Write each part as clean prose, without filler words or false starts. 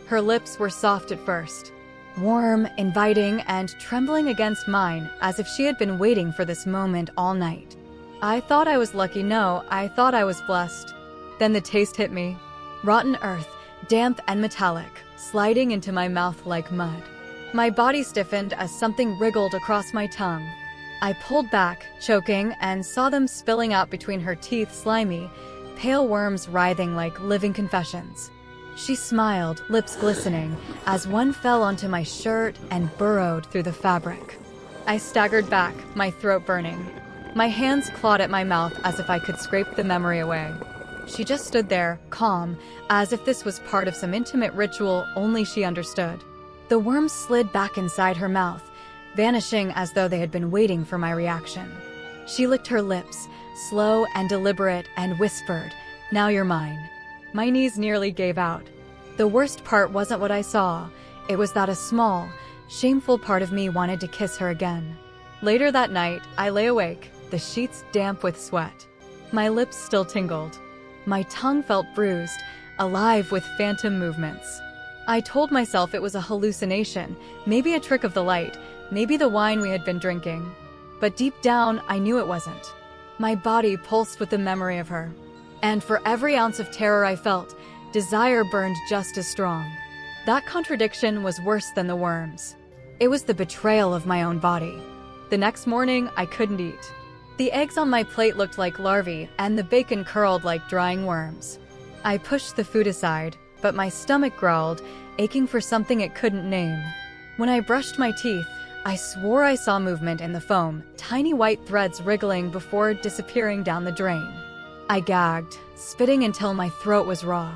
Her lips were soft at first, warm, inviting, and trembling against mine as if she had been waiting for this moment all night. I thought I was lucky. No, I thought I was blessed. Then the taste hit me. Rotten earth, damp and metallic, sliding into my mouth like mud. My body stiffened as something wriggled across my tongue. I pulled back, choking, and saw them spilling out between her teeth, slimy, pale worms writhing like living confessions. She smiled, lips glistening, as one fell onto my shirt and burrowed through the fabric. I staggered back, my throat burning. My hands clawed at my mouth as if I could scrape the memory away. She just stood there, calm, as if this was part of some intimate ritual only she understood. The worms slid back inside her mouth, vanishing as though they had been waiting for my reaction. She licked her lips, slow and deliberate, and whispered, "Now you're mine." My knees nearly gave out. The worst part wasn't what I saw. It was that a small, shameful part of me wanted to kiss her again. Later that night, I lay awake, the sheets damp with sweat. My lips still tingled. My tongue felt bruised, alive with phantom movements. I told myself it was a hallucination, maybe a trick of the light, maybe the wine we had been drinking. But deep down, I knew it wasn't. My body pulsed with the memory of her. And for every ounce of terror I felt, desire burned just as strong. That contradiction was worse than the worms. It was the betrayal of my own body. The next morning, I couldn't eat. The eggs on my plate looked like larvae, and the bacon curled like drying worms. I pushed the food aside, but my stomach growled, aching for something it couldn't name. When I brushed my teeth, I swore I saw movement in the foam, tiny white threads wriggling before disappearing down the drain. I gagged, spitting until my throat was raw.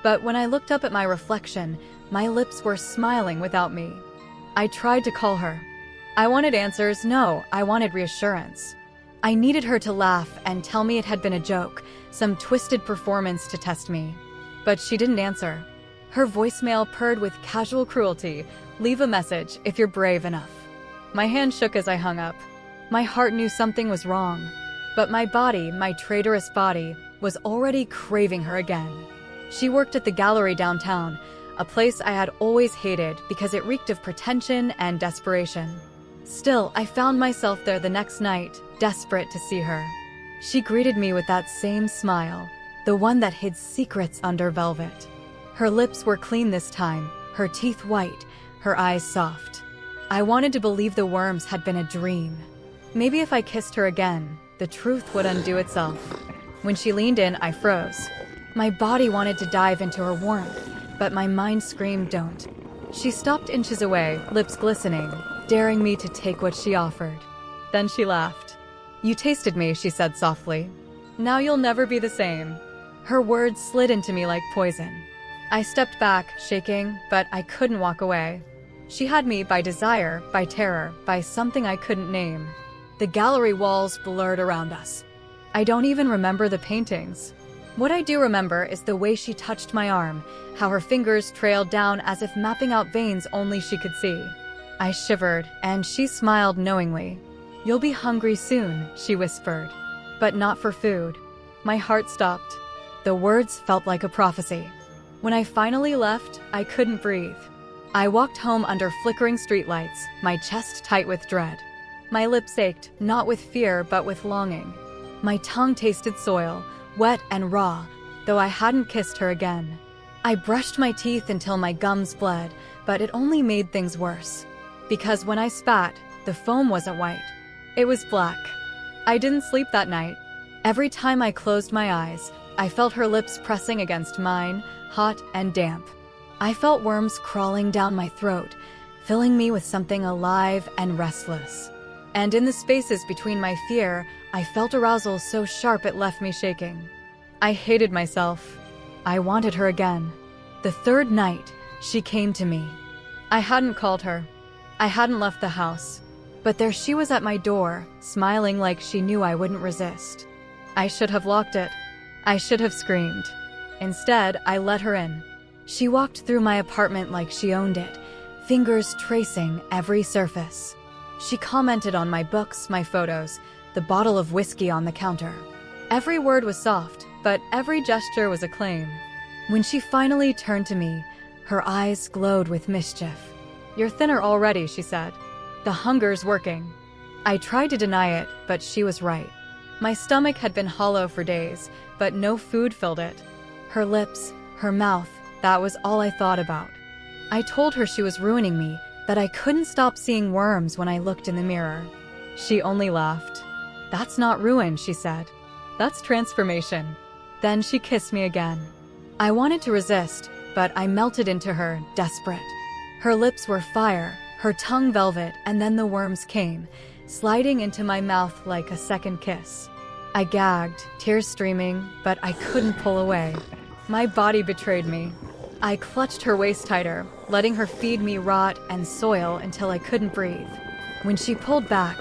But when I looked up at my reflection, my lips were smiling without me. I tried to call her. I wanted answers. No, I wanted reassurance. I needed her to laugh and tell me it had been a joke, some twisted performance to test me. But she didn't answer. Her voicemail purred with casual cruelty. "Leave a message if you're brave enough." My hand shook as I hung up. My heart knew something was wrong. But my body, my traitorous body, was already craving her again. She worked at the gallery downtown, a place I had always hated because it reeked of pretension and desperation. Still, I found myself there the next night, desperate to see her. She greeted me with that same smile, the one that hid secrets under velvet. Her lips were clean this time, her teeth white, her eyes soft. I wanted to believe the worms had been a dream. Maybe if I kissed her again, the truth would undo itself. When she leaned in, I froze. My body wanted to dive into her warmth, but my mind screamed, "Don't." She stopped inches away, lips glistening, daring me to take what she offered. Then she laughed. "You tasted me," she said softly. "Now you'll never be the same." Her words slid into me like poison. I stepped back, shaking, but I couldn't walk away. She had me by desire, by terror, by something I couldn't name. The gallery walls blurred around us. I don't even remember the paintings. What I do remember is the way she touched my arm, how her fingers trailed down as if mapping out veins only she could see. I shivered, and she smiled knowingly. "You'll be hungry soon," she whispered. "But not for food." My heart stopped. The words felt like a prophecy. When I finally left, I couldn't breathe. I walked home under flickering streetlights, my chest tight with dread. My lips ached, not with fear, but with longing. My tongue tasted soil, wet and raw, though I hadn't kissed her again. I brushed my teeth until my gums bled, but it only made things worse. Because when I spat, the foam wasn't white. It was black. I didn't sleep that night. Every time I closed my eyes, I felt her lips pressing against mine, hot and damp. I felt worms crawling down my throat, filling me with something alive and restless. And in the spaces between my fear, I felt arousal so sharp it left me shaking. I hated myself. I wanted her again. The third night, she came to me. I hadn't called her. I hadn't left the house. But there she was at my door, smiling like she knew I wouldn't resist. I should have locked it. I should have screamed. Instead, I let her in. She walked through my apartment like she owned it, fingers tracing every surface. She commented on my books, my photos, the bottle of whiskey on the counter. Every word was soft, but every gesture was a claim. When she finally turned to me, Her eyes glowed with mischief. "You're thinner already," she said. "The hunger's working." I tried to deny it, but she was right. My stomach had been hollow for days, but no food filled it. Her lips, her mouth, that was all I thought about. I told her she was ruining me, that I couldn't stop seeing worms when I looked in the mirror. She only laughed. "That's not ruin," she said. "That's transformation." Then she kissed me again. I wanted to resist, but I melted into her, desperate. Her lips were fire, her tongue velvet, and then the worms came, sliding into my mouth like a second kiss. I gagged, tears streaming, but I couldn't pull away. My body betrayed me. I clutched her waist tighter, letting her feed me rot and soil until I couldn't breathe. When she pulled back,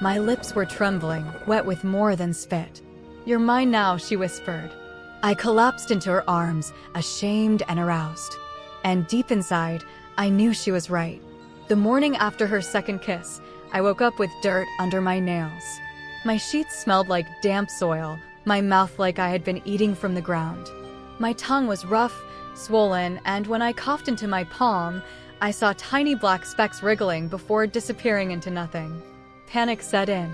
my lips were trembling, wet with more than spit. "You're mine now," she whispered. I collapsed into her arms, ashamed and aroused. And deep inside, I knew she was right. The morning after her second kiss, I woke up with dirt under my nails. My sheets smelled like damp soil, my mouth like I had been eating from the ground. My tongue was rough, swollen, and when I coughed into my palm, I saw tiny black specks wriggling before disappearing into nothing. Panic set in.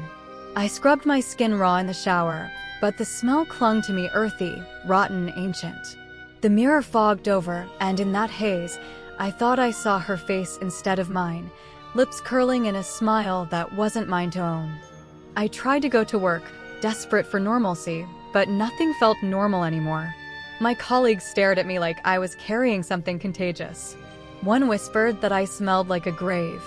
I scrubbed my skin raw in the shower, but the smell clung to me earthy, rotten, ancient. The mirror fogged over, and in that haze, I thought I saw her face instead of mine, lips curling in a smile that wasn't mine to own. I tried to go to work, desperate for normalcy, but nothing felt normal anymore. My colleagues stared at me like I was carrying something contagious. One whispered that I smelled like a grave.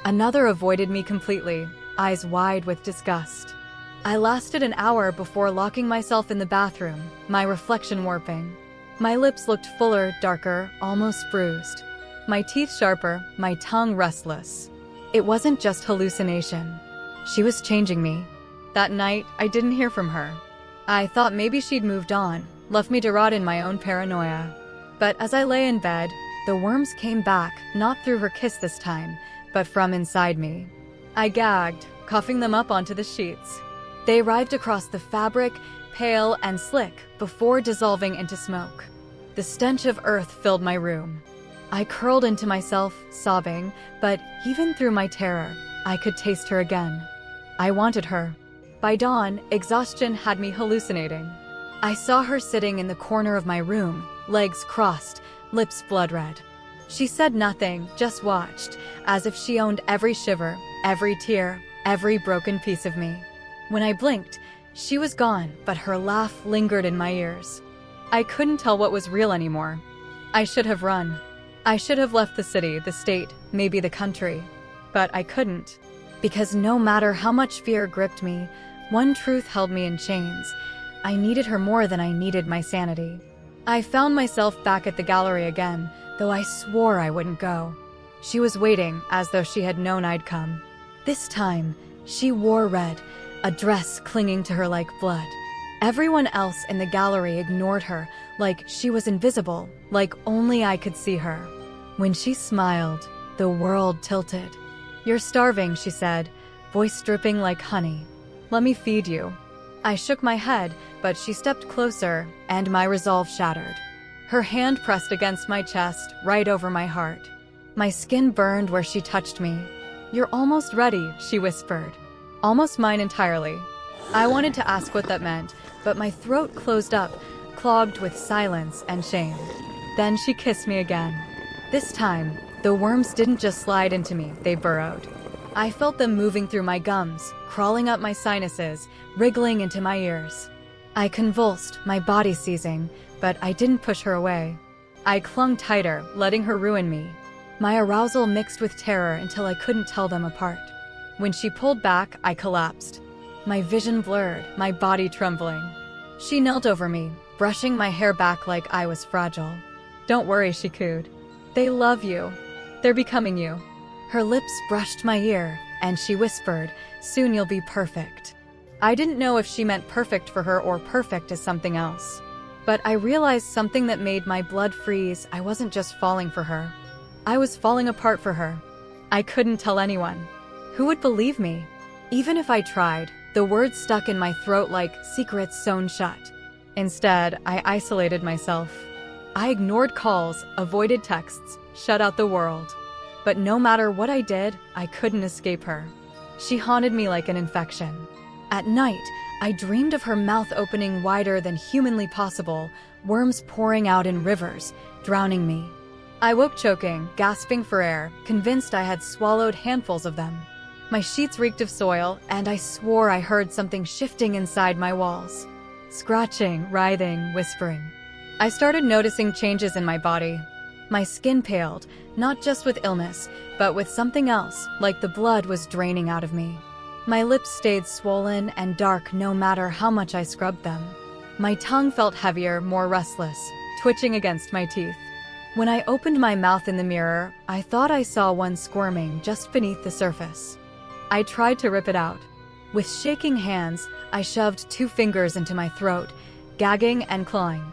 Another avoided me completely, eyes wide with disgust. I lasted an hour before locking myself in the bathroom, my reflection warping. My lips looked fuller, darker, almost bruised. My teeth sharper, my tongue restless. It wasn't just hallucination. She was changing me. That night, I didn't hear from her. I thought maybe she'd moved on, left me to rot in my own paranoia. But as I lay in bed, the worms came back, not through her kiss this time, but from inside me. I gagged, coughing them up onto the sheets. They arrived across the fabric, pale and slick, before dissolving into smoke. The stench of earth filled my room. I curled into myself, sobbing, but even through my terror, I could taste her again. I wanted her. By dawn, exhaustion had me hallucinating. I saw her sitting in the corner of my room, legs crossed, lips blood red. She said nothing, just watched, as if she owned every shiver, every tear, every broken piece of me. When I blinked, she was gone, but her laugh lingered in my ears. I couldn't tell what was real anymore. I should have run. I should have left the city, the state, maybe the country. But I couldn't. Because no matter how much fear gripped me, one truth held me in chains. I needed her more than I needed my sanity. I found myself back at the gallery again, though I swore I wouldn't go. She was waiting, as though she had known I'd come. This time, she wore red, a dress clinging to her like blood. Everyone else in the gallery ignored her, like she was invisible, like only I could see her. When she smiled, the world tilted. "You're starving," she said, voice dripping like honey. "Let me feed you." I shook my head, but she stepped closer, and my resolve shattered. Her hand pressed against my chest, right over my heart. My skin burned where she touched me. "You're almost ready," she whispered. "Almost mine entirely." I wanted to ask what that meant, but my throat closed up, clogged with silence and shame. Then she kissed me again. This time, the worms didn't just slide into me, they burrowed. I felt them moving through my gums, crawling up my sinuses, wriggling into my ears. I convulsed, my body seizing, but I didn't push her away. I clung tighter, letting her ruin me. My arousal mixed with terror until I couldn't tell them apart. When she pulled back, I collapsed. My vision blurred, my body trembling. She knelt over me, brushing my hair back like I was fragile. "Don't worry," she cooed. "They love you. They're becoming you." Her lips brushed my ear, and she whispered, "Soon you'll be perfect." I didn't know if she meant perfect for her or perfect as something else. But I realized something that made my blood freeze. I wasn't just falling for her. I was falling apart for her. I couldn't tell anyone. Who would believe me? Even if I tried, the words stuck in my throat like secrets sewn shut. Instead, I isolated myself. I ignored calls, avoided texts, shut out the world. But no matter what I did, I couldn't escape her. She haunted me like an infection. At night, I dreamed of her mouth opening wider than humanly possible, worms pouring out in rivers, drowning me. I woke choking, gasping for air, convinced I had swallowed handfuls of them. My sheets reeked of soil, and I swore I heard something shifting inside my walls. Scratching, writhing, whispering. I started noticing changes in my body. My skin paled, not just with illness, but with something else, like the blood was draining out of me. My lips stayed swollen and dark no matter how much I scrubbed them. My tongue felt heavier, more restless, twitching against my teeth. When I opened my mouth in the mirror, I thought I saw one squirming just beneath the surface. I tried to rip it out. With shaking hands, I shoved 2 fingers into my throat, gagging and clawing.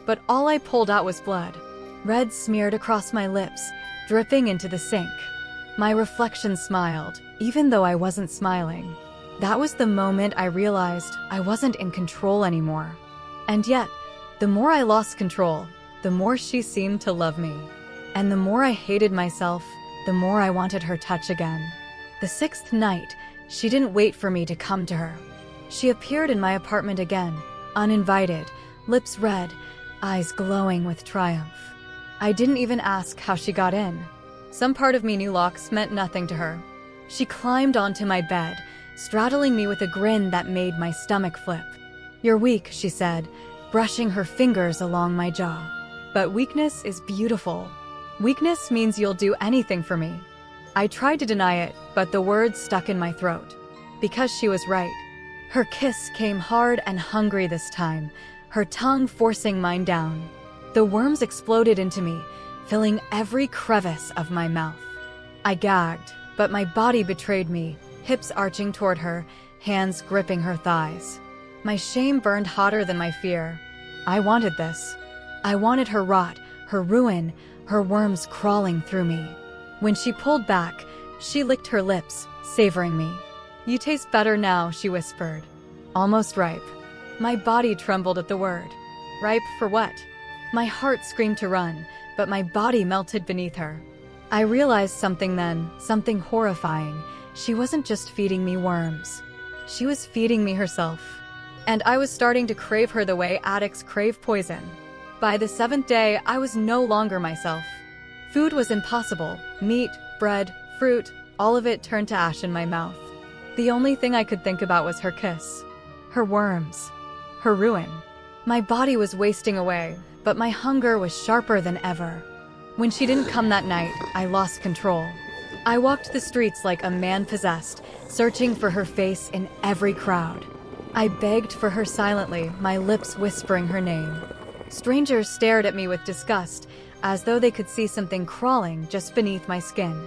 But all I pulled out was blood. Red smeared across my lips, dripping into the sink. My reflection smiled, even though I wasn't smiling. That was the moment I realized I wasn't in control anymore. And yet, the more I lost control, the more she seemed to love me. And the more I hated myself, the more I wanted her touch again. The 6th night, she didn't wait for me to come to her. She appeared in my apartment again, uninvited, lips red, eyes glowing with triumph. I didn't even ask how she got in. Some part of me knew locks meant nothing to her. She climbed onto my bed, straddling me with a grin that made my stomach flip. "You're weak," she said, brushing her fingers along my jaw. "But weakness is beautiful. Weakness means you'll do anything for me." I tried to deny it, but the words stuck in my throat. Because she was right. Her kiss came hard and hungry this time, her tongue forcing mine down. The worms exploded into me, filling every crevice of my mouth. I gagged, but my body betrayed me, hips arching toward her, hands gripping her thighs. My shame burned hotter than my fear. I wanted this. I wanted her rot, her ruin, her worms crawling through me. When she pulled back, she licked her lips, savoring me. "You taste better now," she whispered. "Almost ripe." My body trembled at the word. Ripe for what? My heart screamed to run, but my body melted beneath her. I realized something then, something horrifying. She wasn't just feeding me worms. She was feeding me herself. And I was starting to crave her the way addicts crave poison. By the 7th day, I was no longer myself. Food was impossible. Meat, bread, fruit, all of it turned to ash in my mouth. The only thing I could think about was her kiss. Her worms. Her ruin. My body was wasting away, but my hunger was sharper than ever. When she didn't come that night, I lost control. I walked the streets like a man possessed, searching for her face in every crowd. I begged for her silently, my lips whispering her name. Strangers stared at me with disgust, as though they could see something crawling just beneath my skin.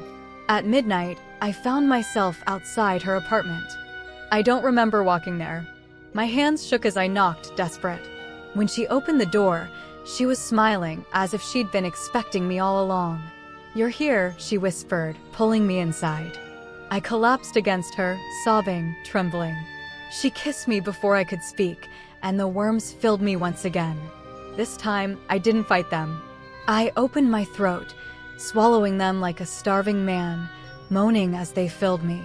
At midnight, I found myself outside her apartment. I don't remember walking there. My hands shook as I knocked, desperate. When she opened the door, she was smiling, as if she'd been expecting me all along. "You're here," she whispered, pulling me inside. I collapsed against her, sobbing, trembling. She kissed me before I could speak, and the worms filled me once again. This time, I didn't fight them. I opened my throat, swallowing them like a starving man, moaning as they filled me.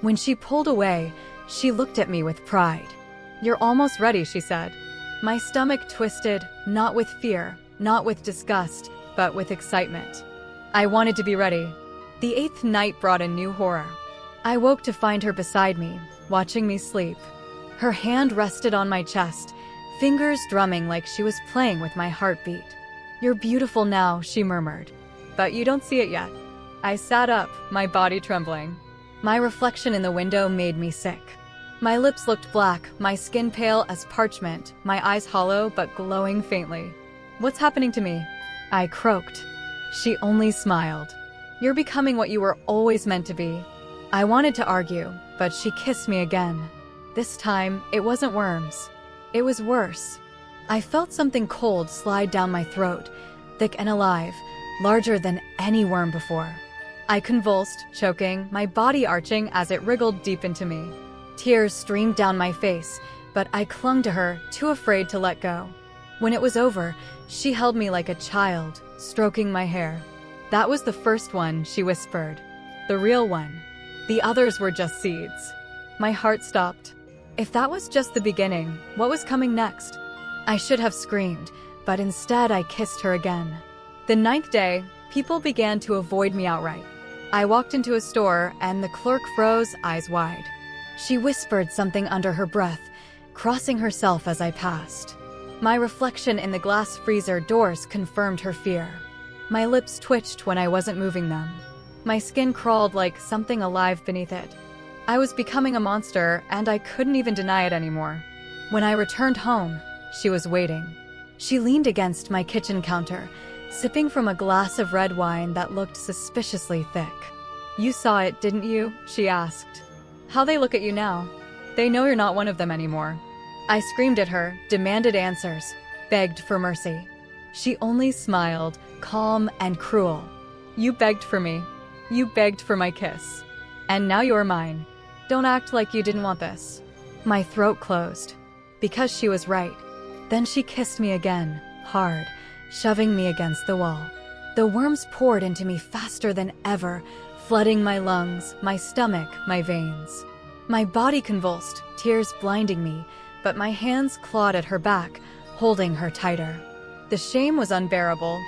When she pulled away, she looked at me with pride. "You're almost ready," she said. My stomach twisted, not with fear, not with disgust, but with excitement. I wanted to be ready. The 8th night brought a new horror. I woke to find her beside me, watching me sleep. Her hand rested on my chest, fingers drumming like she was playing with my heartbeat. "You're beautiful now," she murmured. "But you don't see it yet." I sat up, my body trembling. My reflection in the window made me sick. My lips looked black, my skin pale as parchment, my eyes hollow but glowing faintly. "What's happening to me?" I croaked. She only smiled. "You're becoming what you were always meant to be." I wanted to argue, but she kissed me again. This time, it wasn't worms. It was worse. I felt something cold slide down my throat, thick and alive, larger than any worm before. I convulsed, choking, my body arching as it wriggled deep into me. Tears streamed down my face, but I clung to her, too afraid to let go. When it was over, she held me like a child, stroking my hair. "That was the first one," she whispered. "The real one. The others were just seeds." My heart stopped. If that was just the beginning, what was coming next? I should have screamed, but instead I kissed her again. The 9th day, people began to avoid me outright. I walked into a store, and the clerk froze, eyes wide. She whispered something under her breath, crossing herself as I passed. My reflection in the glass freezer doors confirmed her fear. My lips twitched when I wasn't moving them. My skin crawled like something alive beneath it. I was becoming a monster, and I couldn't even deny it anymore. When I returned home, she was waiting. She leaned against my kitchen counter, sipping from a glass of red wine that looked suspiciously thick. "You saw it, didn't you?" she asked. "How they look at you now. They know you're not one of them anymore." I screamed at her, demanded answers, begged for mercy. She only smiled, calm and cruel. "You begged for me. You begged for my kiss. And now you're mine. Don't act like you didn't want this." My throat closed. Because she was right. Then she kissed me again, hard, shoving me against the wall. The worms poured into me faster than ever, flooding my lungs, my stomach, my veins. My body convulsed, tears blinding me, but my hands clawed at her back, holding her tighter. The shame was unbearable.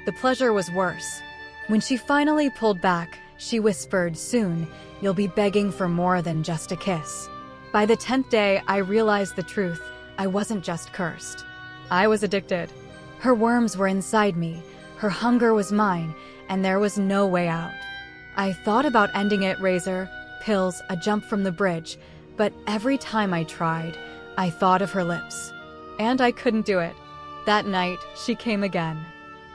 The pleasure was worse. When she finally pulled back, she whispered, "Soon, you'll be begging for more than just a kiss." By the 10th day, I realized the truth. I wasn't just cursed. I was addicted. Her worms were inside me, her hunger was mine, and there was no way out. I thought about ending it, razor, pills, a jump from the bridge, but every time I tried, I thought of her lips. And I couldn't do it. That night, she came again.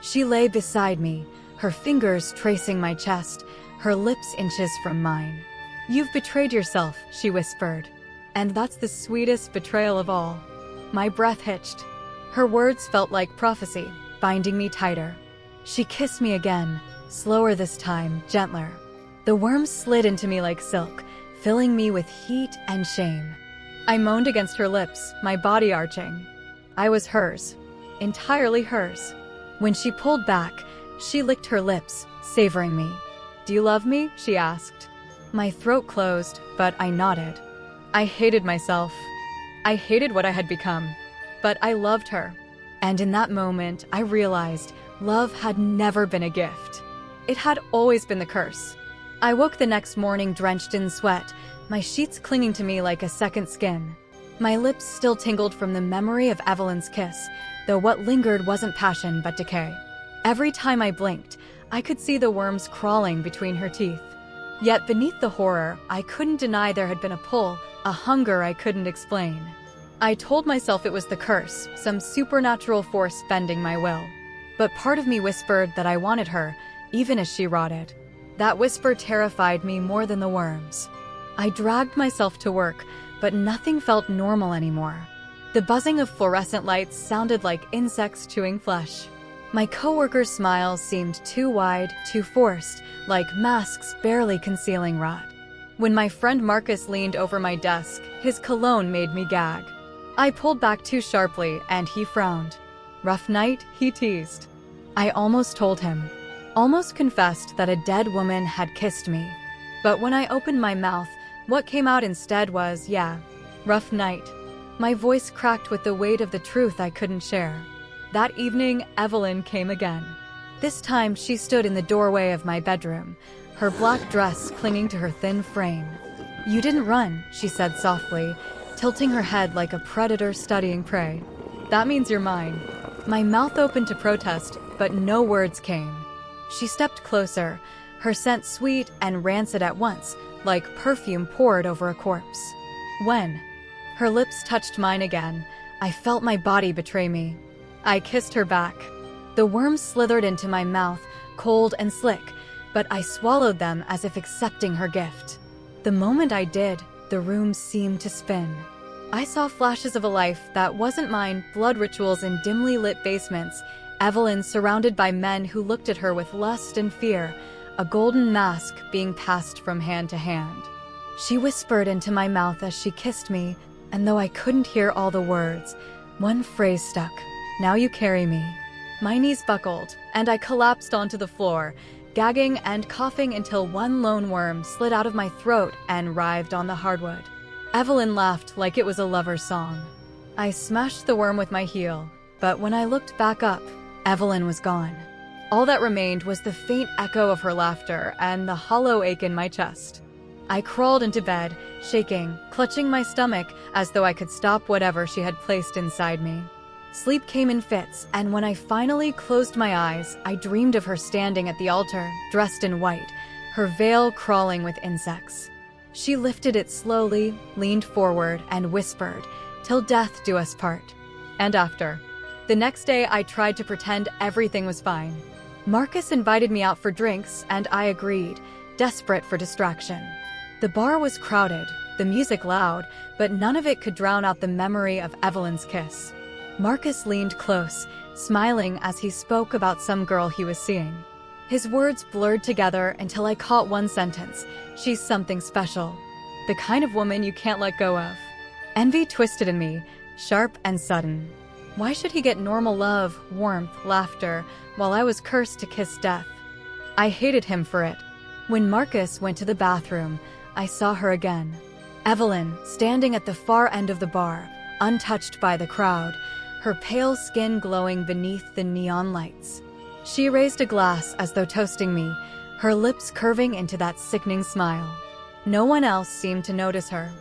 She lay beside me, her fingers tracing my chest, her lips inches from mine. "You've betrayed yourself," she whispered. And that's the sweetest betrayal of all. My breath hitched. Her words felt like prophecy, binding me tighter. She kissed me again, slower this time, gentler. The worms slid into me like silk, filling me with heat and shame. I moaned against her lips, my body arching. I was hers, entirely hers. When she pulled back, she licked her lips, savoring me. "Do you love me?" she asked. My throat closed, but I nodded. I hated myself. I hated what I had become. But I loved her. And in that moment, I realized love had never been a gift. It had always been the curse. I woke the next morning drenched in sweat, my sheets clinging to me like a second skin. My lips still tingled from the memory of Evelyn's kiss, though what lingered wasn't passion but decay. Every time I blinked, I could see the worms crawling between her teeth. Yet beneath the horror, I couldn't deny there had been a pull, a hunger I couldn't explain. I told myself it was the curse, some supernatural force bending my will. But part of me whispered that I wanted her, even as she rotted. That whisper terrified me more than the worms. I dragged myself to work, but nothing felt normal anymore. The buzzing of fluorescent lights sounded like insects chewing flesh. My coworkers' smiles seemed too wide, too forced, like masks barely concealing rot. When my friend Marcus leaned over my desk, his cologne made me gag. I pulled back too sharply, and he frowned. "Rough night?" he teased. I almost told him, almost confessed that a dead woman had kissed me. But when I opened my mouth, what came out instead was, "Yeah, rough night." My voice cracked with the weight of the truth I couldn't share. That evening, Evelyn came again. This time, she stood in the doorway of my bedroom, her black dress clinging to her thin frame. "You didn't run," she said softly, tilting her head like a predator studying prey. "That means you're mine." My mouth opened to protest, but no words came. She stepped closer, her scent sweet and rancid at once, like perfume poured over a corpse. When her lips touched mine again, I felt my body betray me. I kissed her back. The worms slithered into my mouth, cold and slick, but I swallowed them as if accepting her gift. The moment I did, the room seemed to spin. I saw flashes of a life that wasn't mine, blood rituals in dimly lit basements, Evelyn surrounded by men who looked at her with lust and fear, a golden mask being passed from hand to hand. She whispered into my mouth as she kissed me, and though I couldn't hear all the words, one phrase stuck. Now you carry me." My knees buckled, and I collapsed onto the floor, gagging and coughing until one lone worm slid out of my throat and writhed on the hardwood. Evelyn laughed like it was a lover's song. I smashed the worm with my heel, but when I looked back up, Evelyn was gone. All that remained was the faint echo of her laughter and the hollow ache in my chest. I crawled into bed, shaking, clutching my stomach as though I could stop whatever she had placed inside me. Sleep came in fits, and when I finally closed my eyes, I dreamed of her standing at the altar, dressed in white, her veil crawling with insects. She lifted it slowly, leaned forward, and whispered, "Till death do us part." And after. The next day, I tried to pretend everything was fine. Marcus invited me out for drinks, and I agreed, desperate for distraction. The bar was crowded, the music loud, but none of it could drown out the memory of Evelyn's kiss. Marcus leaned close, smiling as he spoke about some girl he was seeing. His words blurred together until I caught one sentence: "She's something special. The kind of woman you can't let go of." Envy twisted in me, sharp and sudden. Why should he get normal love, warmth, laughter, while I was cursed to kiss death? I hated him for it. When Marcus went to the bathroom, I saw her again. Evelyn, standing at the far end of the bar, untouched by the crowd, her pale skin glowing beneath the neon lights. She raised a glass as though toasting me, her lips curving into that sickening smile. No one else seemed to notice her.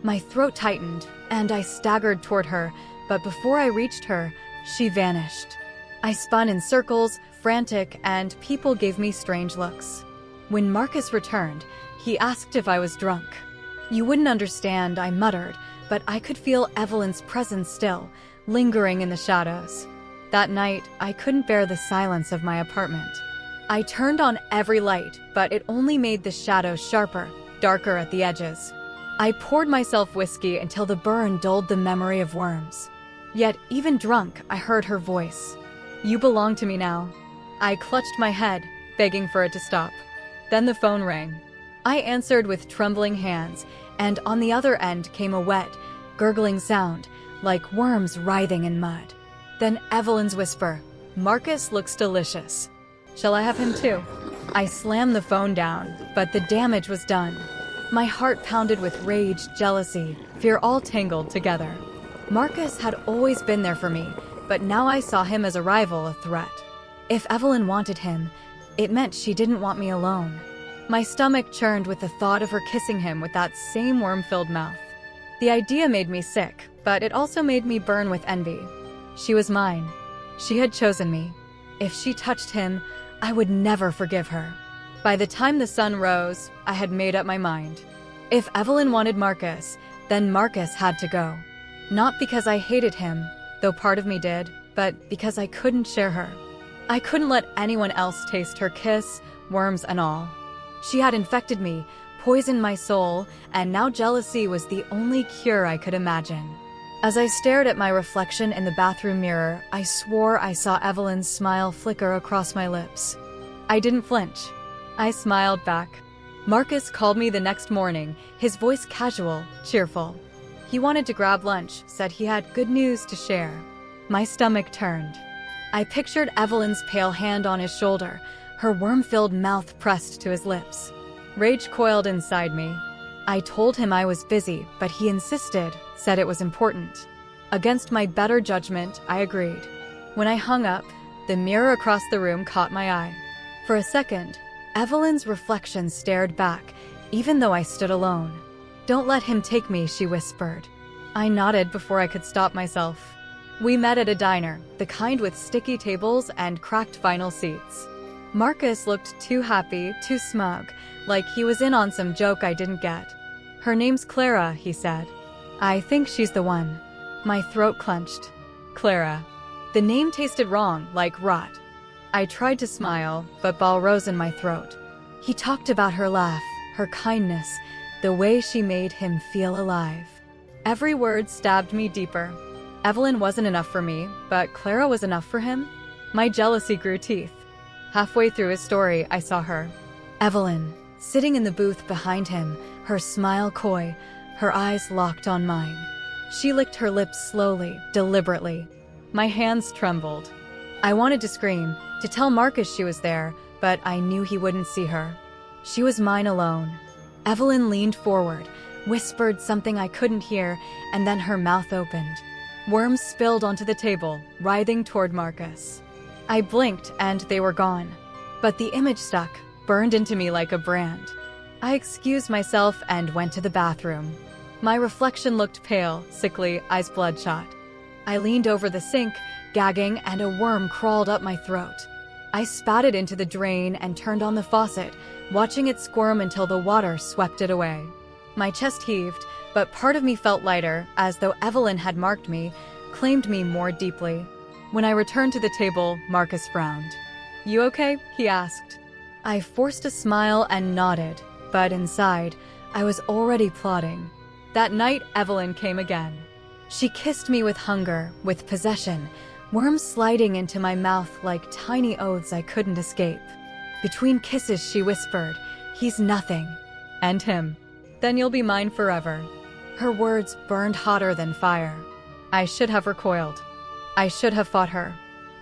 My throat tightened, and I staggered toward her, but before I reached her, she vanished. I spun in circles, frantic, and people gave me strange looks. When Marcus returned, he asked if I was drunk. "You wouldn't understand," I muttered, but I could feel Evelyn's presence still, lingering in the shadows. That night, I couldn't bear the silence of my apartment. I turned on every light, but it only made the shadows sharper, darker at the edges. I poured myself whiskey until the burn dulled the memory of worms. Yet, even drunk, I heard her voice. "You belong to me now." I clutched my head, begging for it to stop. Then the phone rang. I answered with trembling hands, and on the other end came a wet, gurgling sound, like worms writhing in mud. Then Evelyn's whisper, "Marcus looks delicious. Shall I have him too?" I slammed the phone down, but the damage was done. My heart pounded with rage, jealousy, fear all tangled together. Marcus had always been there for me, but now I saw him as a rival, a threat. If Evelyn wanted him, it meant she didn't want me alone. My stomach churned with the thought of her kissing him with that same worm-filled mouth. The idea made me sick, but it also made me burn with envy. She was mine. She had chosen me. If she touched him, I would never forgive her. By the time the sun rose, I had made up my mind. If Evelyn wanted Marcus, then Marcus had to go. Not because I hated him, though part of me did, but because I couldn't share her. I couldn't let anyone else taste her kiss, worms and all. She had infected me, poisoned my soul, and now jealousy was the only cure I could imagine. As I stared at my reflection in the bathroom mirror, I swore I saw Evelyn's smile flicker across my lips. I didn't flinch. I smiled back. Marcus called me the next morning, his voice casual, cheerful. He wanted to grab lunch, said he had good news to share. My stomach turned. I pictured Evelyn's pale hand on his shoulder, her worm-filled mouth pressed to his lips. Rage coiled inside me. I told him I was busy, but he insisted, said it was important. Against my better judgment, I agreed. When I hung up, the mirror across the room caught my eye. For a second, Evelyn's reflection stared back, even though I stood alone. "Don't let him take me," she whispered. I nodded before I could stop myself. We met at a diner, the kind with sticky tables and cracked vinyl seats. Marcus looked too happy, too smug, like he was in on some joke I didn't get. "Her name's Clara," he said. "I think she's the one." My throat clenched. Clara. The name tasted wrong, like rot. I tried to smile, but ball rose in my throat. He talked about her laugh, her kindness, the way she made him feel alive. Every word stabbed me deeper. Evelyn wasn't enough for me, but Clara was enough for him? My jealousy grew teeth. Halfway through his story, I saw her. Evelyn, sitting in the booth behind him, her smile coy, her eyes locked on mine. She licked her lips slowly, deliberately. My hands trembled. I wanted to scream, to tell Marcus she was there, but I knew he wouldn't see her. She was mine alone. Evelyn leaned forward, whispered something I couldn't hear, and then her mouth opened. Worms spilled onto the table, writhing toward Marcus. I blinked and they were gone. But the image stuck, burned into me like a brand. I excused myself and went to the bathroom. My reflection looked pale, sickly, eyes bloodshot. I leaned over the sink, gagging, and a worm crawled up my throat. I spat it into the drain and turned on the faucet, watching it squirm until the water swept it away. My chest heaved, but part of me felt lighter, as though Evelyn had marked me, claimed me more deeply. When I returned to the table, Marcus frowned. "You okay?" he asked. I forced a smile and nodded, but inside, I was already plotting. That night, Evelyn came again. She kissed me with hunger, with possession, worms sliding into my mouth like tiny oaths I couldn't escape. Between kisses, she whispered, "He's nothing." And him. "Then you'll be mine forever." Her words burned hotter than fire. I should have recoiled. I should have fought her.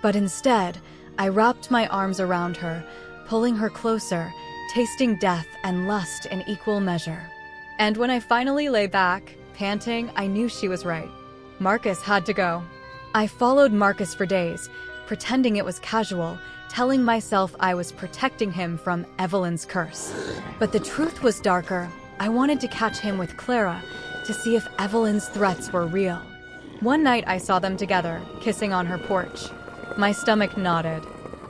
But instead, I wrapped my arms around her, pulling her closer, tasting death and lust in equal measure. And when I finally lay back, panting, I knew she was right. Marcus had to go. I followed Marcus for days, pretending it was casual, telling myself I was protecting him from Evelyn's curse. But the truth was darker. I wanted to catch him with Clara, to see if Evelyn's threats were real. One night I saw them together, kissing on her porch. My stomach knotted.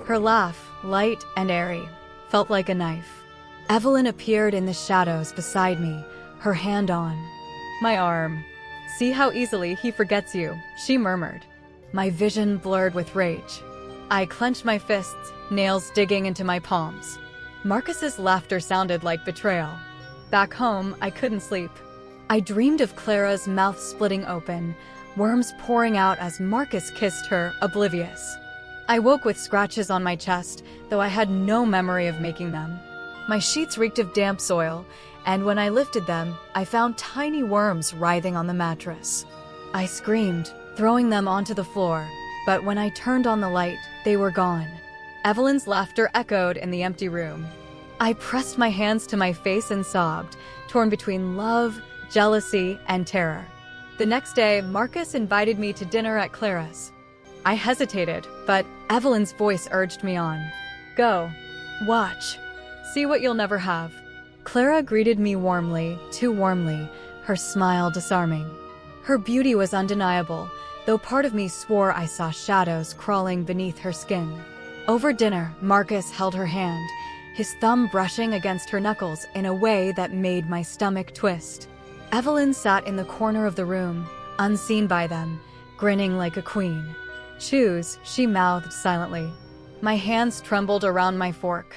Her laugh, light and airy, felt like a knife. Evelyn appeared in the shadows beside me, her hand on my arm. "See how easily he forgets you," she murmured. My vision blurred with rage. I clenched my fists, nails digging into my palms. Marcus's laughter sounded like betrayal. Back home, I couldn't sleep. I dreamed of Clara's mouth splitting open, worms pouring out as Marcus kissed her, oblivious. I woke with scratches on my chest, though I had no memory of making them. My sheets reeked of damp soil, and when I lifted them, I found tiny worms writhing on the mattress. I screamed, throwing them onto the floor, but when I turned on the light, they were gone. Evelyn's laughter echoed in the empty room. I pressed my hands to my face and sobbed, torn between love, jealousy, and terror. The next day, Marcus invited me to dinner at Clara's. I hesitated, but Evelyn's voice urged me on. "Go. Watch. See what you'll never have." Clara greeted me warmly, too warmly, her smile disarming. Her beauty was undeniable, though part of me swore I saw shadows crawling beneath her skin. Over dinner, Marcus held her hand, his thumb brushing against her knuckles in a way that made my stomach twist. Evelyn sat in the corner of the room, unseen by them, grinning like a queen. "Choose," she mouthed silently. My hands trembled around my fork.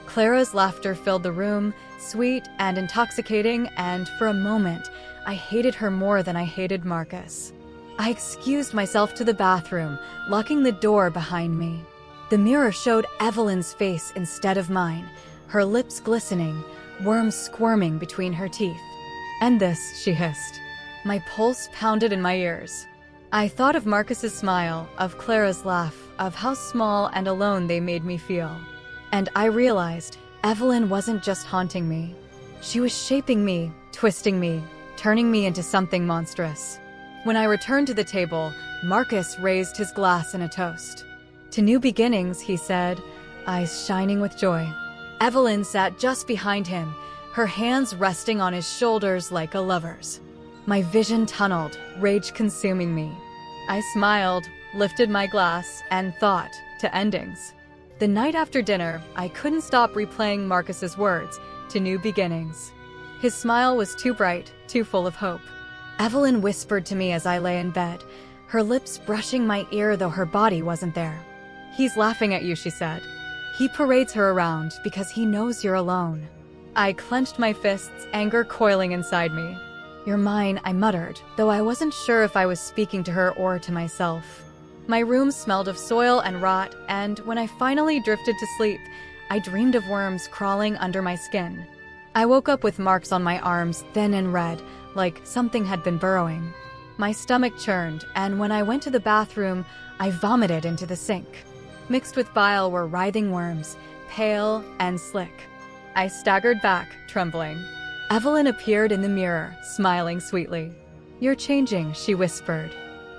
Clara's laughter filled the room, sweet and intoxicating, and for a moment, I hated her more than I hated Marcus. I excused myself to the bathroom, locking the door behind me. The mirror showed Evelyn's face instead of mine, her lips glistening, worms squirming between her teeth. "End this," she hissed. My pulse pounded in my ears. I thought of Marcus's smile, of Clara's laugh, of how small and alone they made me feel. And I realized Evelyn wasn't just haunting me. She was shaping me, twisting me, turning me into something monstrous. When I returned to the table, Marcus raised his glass in a toast. "To new beginnings," he said, eyes shining with joy. Evelyn sat just behind him, her hands resting on his shoulders like a lover's. My vision tunneled, rage consuming me. I smiled, lifted my glass, and thought, to endings. The night after dinner, I couldn't stop replaying Marcus's words, "to new beginnings." His smile was too bright, too full of hope. Evelyn whispered to me as I lay in bed, her lips brushing my ear though her body wasn't there. "He's laughing at you," she said. "He parades her around because he knows you're alone." I clenched my fists, anger coiling inside me. "You're mine," I muttered, though I wasn't sure if I was speaking to her or to myself. My room smelled of soil and rot, and when I finally drifted to sleep, I dreamed of worms crawling under my skin. I woke up with marks on my arms, thin and red, like something had been burrowing. My stomach churned, and when I went to the bathroom, I vomited into the sink. Mixed with bile were writhing worms, pale and slick. I staggered back, trembling. Evelyn appeared in the mirror, smiling sweetly. "You're changing," she whispered.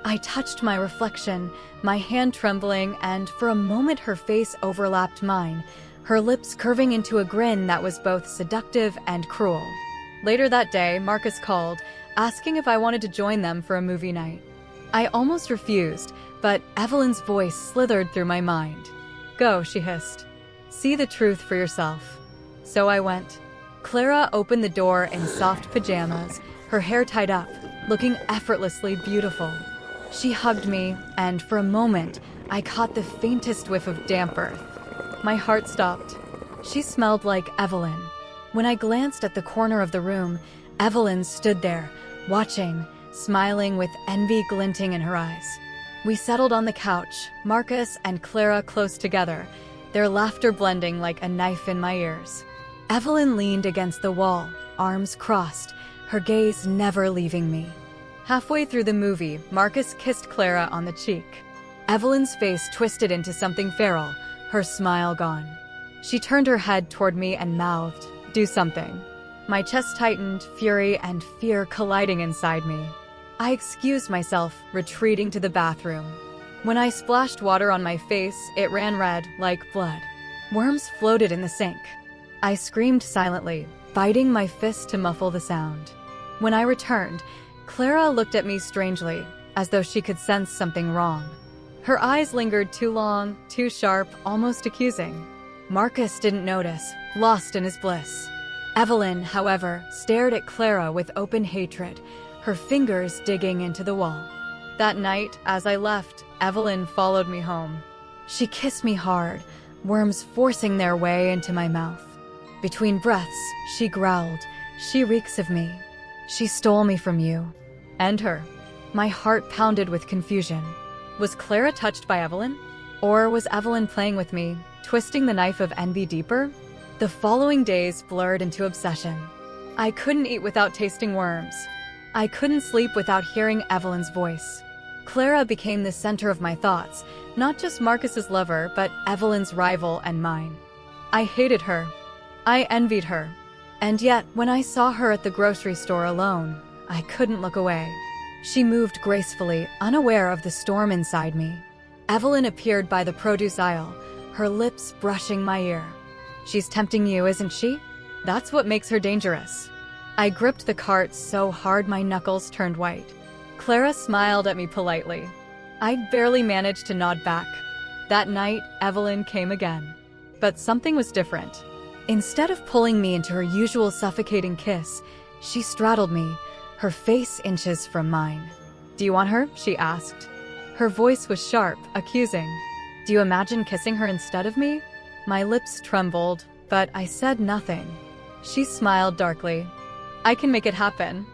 I touched my reflection, my hand trembling, and for a moment her face overlapped mine, her lips curving into a grin that was both seductive and cruel. Later that day, Marcus called, asking if I wanted to join them for a movie night. I almost refused, but Evelyn's voice slithered through my mind. "Go," she hissed. "See the truth for yourself." So I went. Clara opened the door in soft pajamas, her hair tied up, looking effortlessly beautiful. She hugged me, and for a moment, I caught the faintest whiff of damp earth. My heart stopped. She smelled like Evelyn. When I glanced at the corner of the room, Evelyn stood there, watching, smiling with envy glinting in her eyes. We settled on the couch, Marcus and Clara close together, their laughter blending like a knife in my ears. Evelyn leaned against the wall, arms crossed, her gaze never leaving me. Halfway through the movie, Marcus kissed Clara on the cheek. Evelyn's face twisted into something feral, her smile gone. She turned her head toward me and mouthed, "Do something." My chest tightened, fury and fear colliding inside me. I excused myself, retreating to the bathroom. When I splashed water on my face, it ran red, like blood. Worms floated in the sink. I screamed silently, biting my fist to muffle the sound. When I returned, Clara looked at me strangely, as though she could sense something wrong. Her eyes lingered too long, too sharp, almost accusing. Marcus didn't notice, lost in his bliss. Evelyn, however, stared at Clara with open hatred, her fingers digging into the wall. That night, as I left, Evelyn followed me home. She kissed me hard, worms forcing their way into my mouth. Between breaths, she growled, "She reeks of me. She stole me from you." And her. My heart pounded with confusion. Was Clara touched by Evelyn? Or was Evelyn playing with me, twisting the knife of envy deeper? The following days blurred into obsession. I couldn't eat without tasting worms. I couldn't sleep without hearing Evelyn's voice. Clara became the center of my thoughts, not just Marcus's lover, but Evelyn's rival and mine. I hated her. I envied her. And yet, when I saw her at the grocery store alone, I couldn't look away. She moved gracefully, unaware of the storm inside me. Evelyn appeared by the produce aisle, her lips brushing my ear. "She's tempting you, isn't she? That's what makes her dangerous." I gripped the cart so hard my knuckles turned white. Clara smiled at me politely. I barely managed to nod back. That night, Evelyn came again. But something was different. Instead of pulling me into her usual suffocating kiss, she straddled me, her face inches from mine. "Do you want her?" she asked. Her voice was sharp, accusing. "Do you imagine kissing her instead of me?" My lips trembled, but I said nothing. She smiled darkly. "I can make it happen,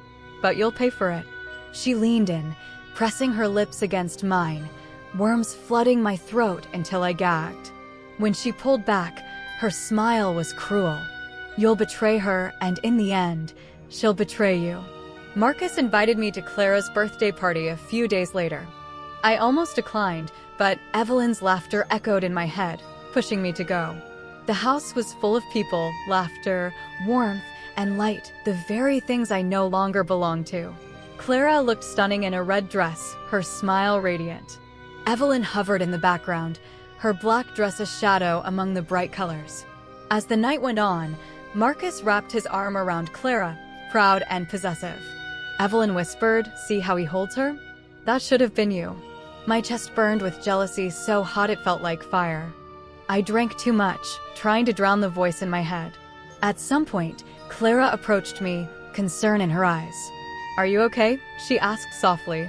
but you'll pay for it." She leaned in, pressing her lips against mine, worms flooding my throat until I gagged. When she pulled back, her smile was cruel. "You'll betray her, and in the end, she'll betray you." Marcus invited me to Clara's birthday party a few days later. I almost declined, but Evelyn's laughter echoed in my head, pushing me to go. The house was full of people, laughter, warmth, and light, the very things I no longer belonged to. Clara looked stunning in a red dress, her smile radiant. Evelyn hovered in the background, her black dress a shadow among the bright colors. As the night went on, Marcus wrapped his arm around Clara, proud and possessive. Evelyn whispered, "See how he holds her? That should have been you." My chest burned with jealousy so hot it felt like fire. I drank too much, trying to drown the voice in my head. At some point, Clara approached me, concern in her eyes. "Are you okay?" she asked softly.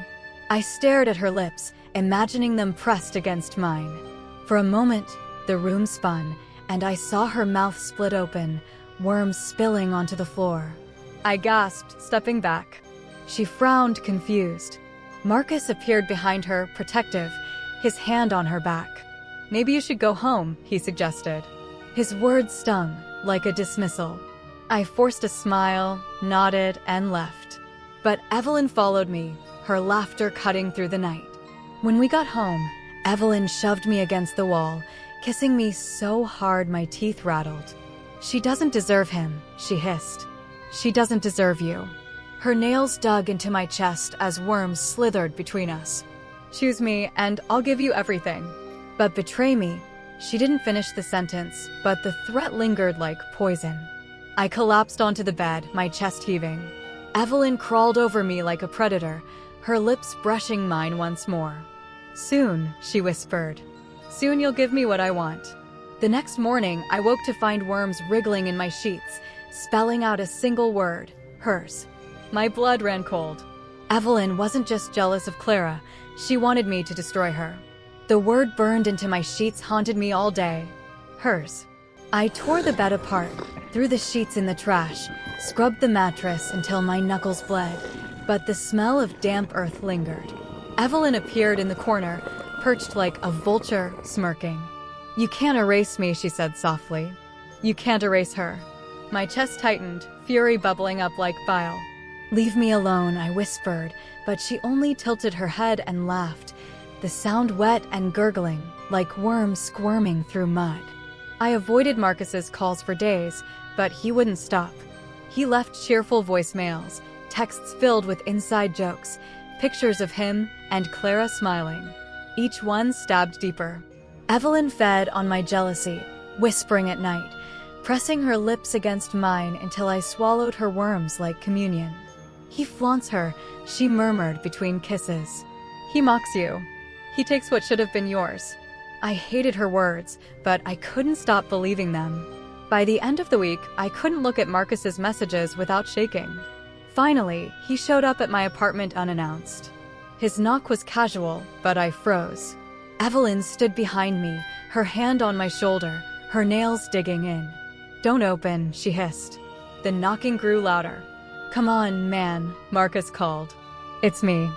I stared at her lips, imagining them pressed against mine. For a moment, the room spun, and I saw her mouth split open, worms spilling onto the floor. I gasped, stepping back. She frowned, confused. Marcus appeared behind her, protective, his hand on her back. "Maybe you should go home," he suggested. His words stung, like a dismissal. I forced a smile, nodded, and left. But Evelyn followed me, her laughter cutting through the night. When we got home, Evelyn shoved me against the wall, kissing me so hard my teeth rattled. "She doesn't deserve him," she hissed. "She doesn't deserve you." Her nails dug into my chest as worms slithered between us. "Choose me, and I'll give you everything. But betray me." She didn't finish the sentence, but the threat lingered like poison. I collapsed onto the bed, my chest heaving. Evelyn crawled over me like a predator, her lips brushing mine once more. "Soon," she whispered. "Soon you'll give me what I want." The next morning, I woke to find worms wriggling in my sheets, spelling out a single word: hers. My blood ran cold. Evelyn wasn't just jealous of Clara, she wanted me to destroy her. The word burned into my sheets, haunted me all day. Hers. I tore the bed apart, threw the sheets in the trash, scrubbed the mattress until my knuckles bled, but the smell of damp earth lingered. Evelyn appeared in the corner, perched like a vulture, smirking. "You can't erase me," she said softly. "You can't erase her." My chest tightened, fury bubbling up like bile. "Leave me alone," I whispered, but she only tilted her head and laughed, the sound wet and gurgling, like worms squirming through mud. I avoided Marcus's calls for days, but he wouldn't stop. He left cheerful voicemails, texts filled with inside jokes, pictures of him and Clara smiling. Each one stabbed deeper. Evelyn fed on my jealousy, whispering at night, pressing her lips against mine until I swallowed her worms like communion. "He flaunts her," she murmured between kisses. "He mocks you. He takes what should have been yours." I hated her words, but I couldn't stop believing them. By the end of the week, I couldn't look at Marcus's messages without shaking. Finally, he showed up at my apartment unannounced. His knock was casual, but I froze. Evelyn stood behind me, her hand on my shoulder, her nails digging in. "Don't open," she hissed. The knocking grew louder. "Come on, man," Marcus called. "It's me."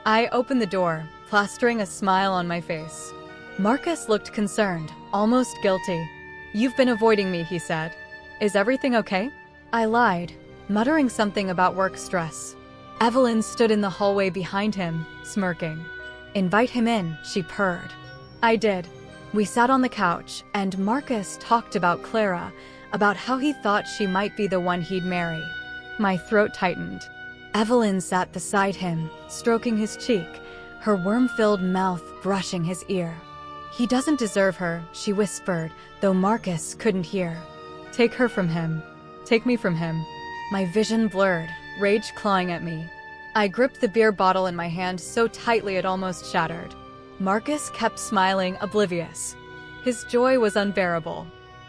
I opened the door, plastering a smile on my face. Marcus looked concerned, almost guilty. "You've been avoiding me," he said. "Is everything okay?" I lied, muttering something about work stress. Evelyn stood in the hallway behind him, smirking. "Invite him in," she purred. I did. We sat on the couch, and Marcus talked about Clara, about how he thought she might be the one he'd marry. My throat tightened. Evelyn sat beside him, stroking his cheek, her worm-filled mouth brushing his ear. "He doesn't deserve her," she whispered, though Marcus couldn't hear. "Take her from him. Take me from him." My vision blurred, rage clawing at me. I gripped the beer bottle in my hand so tightly it almost shattered. Marcus kept smiling, oblivious. His joy was unbearable.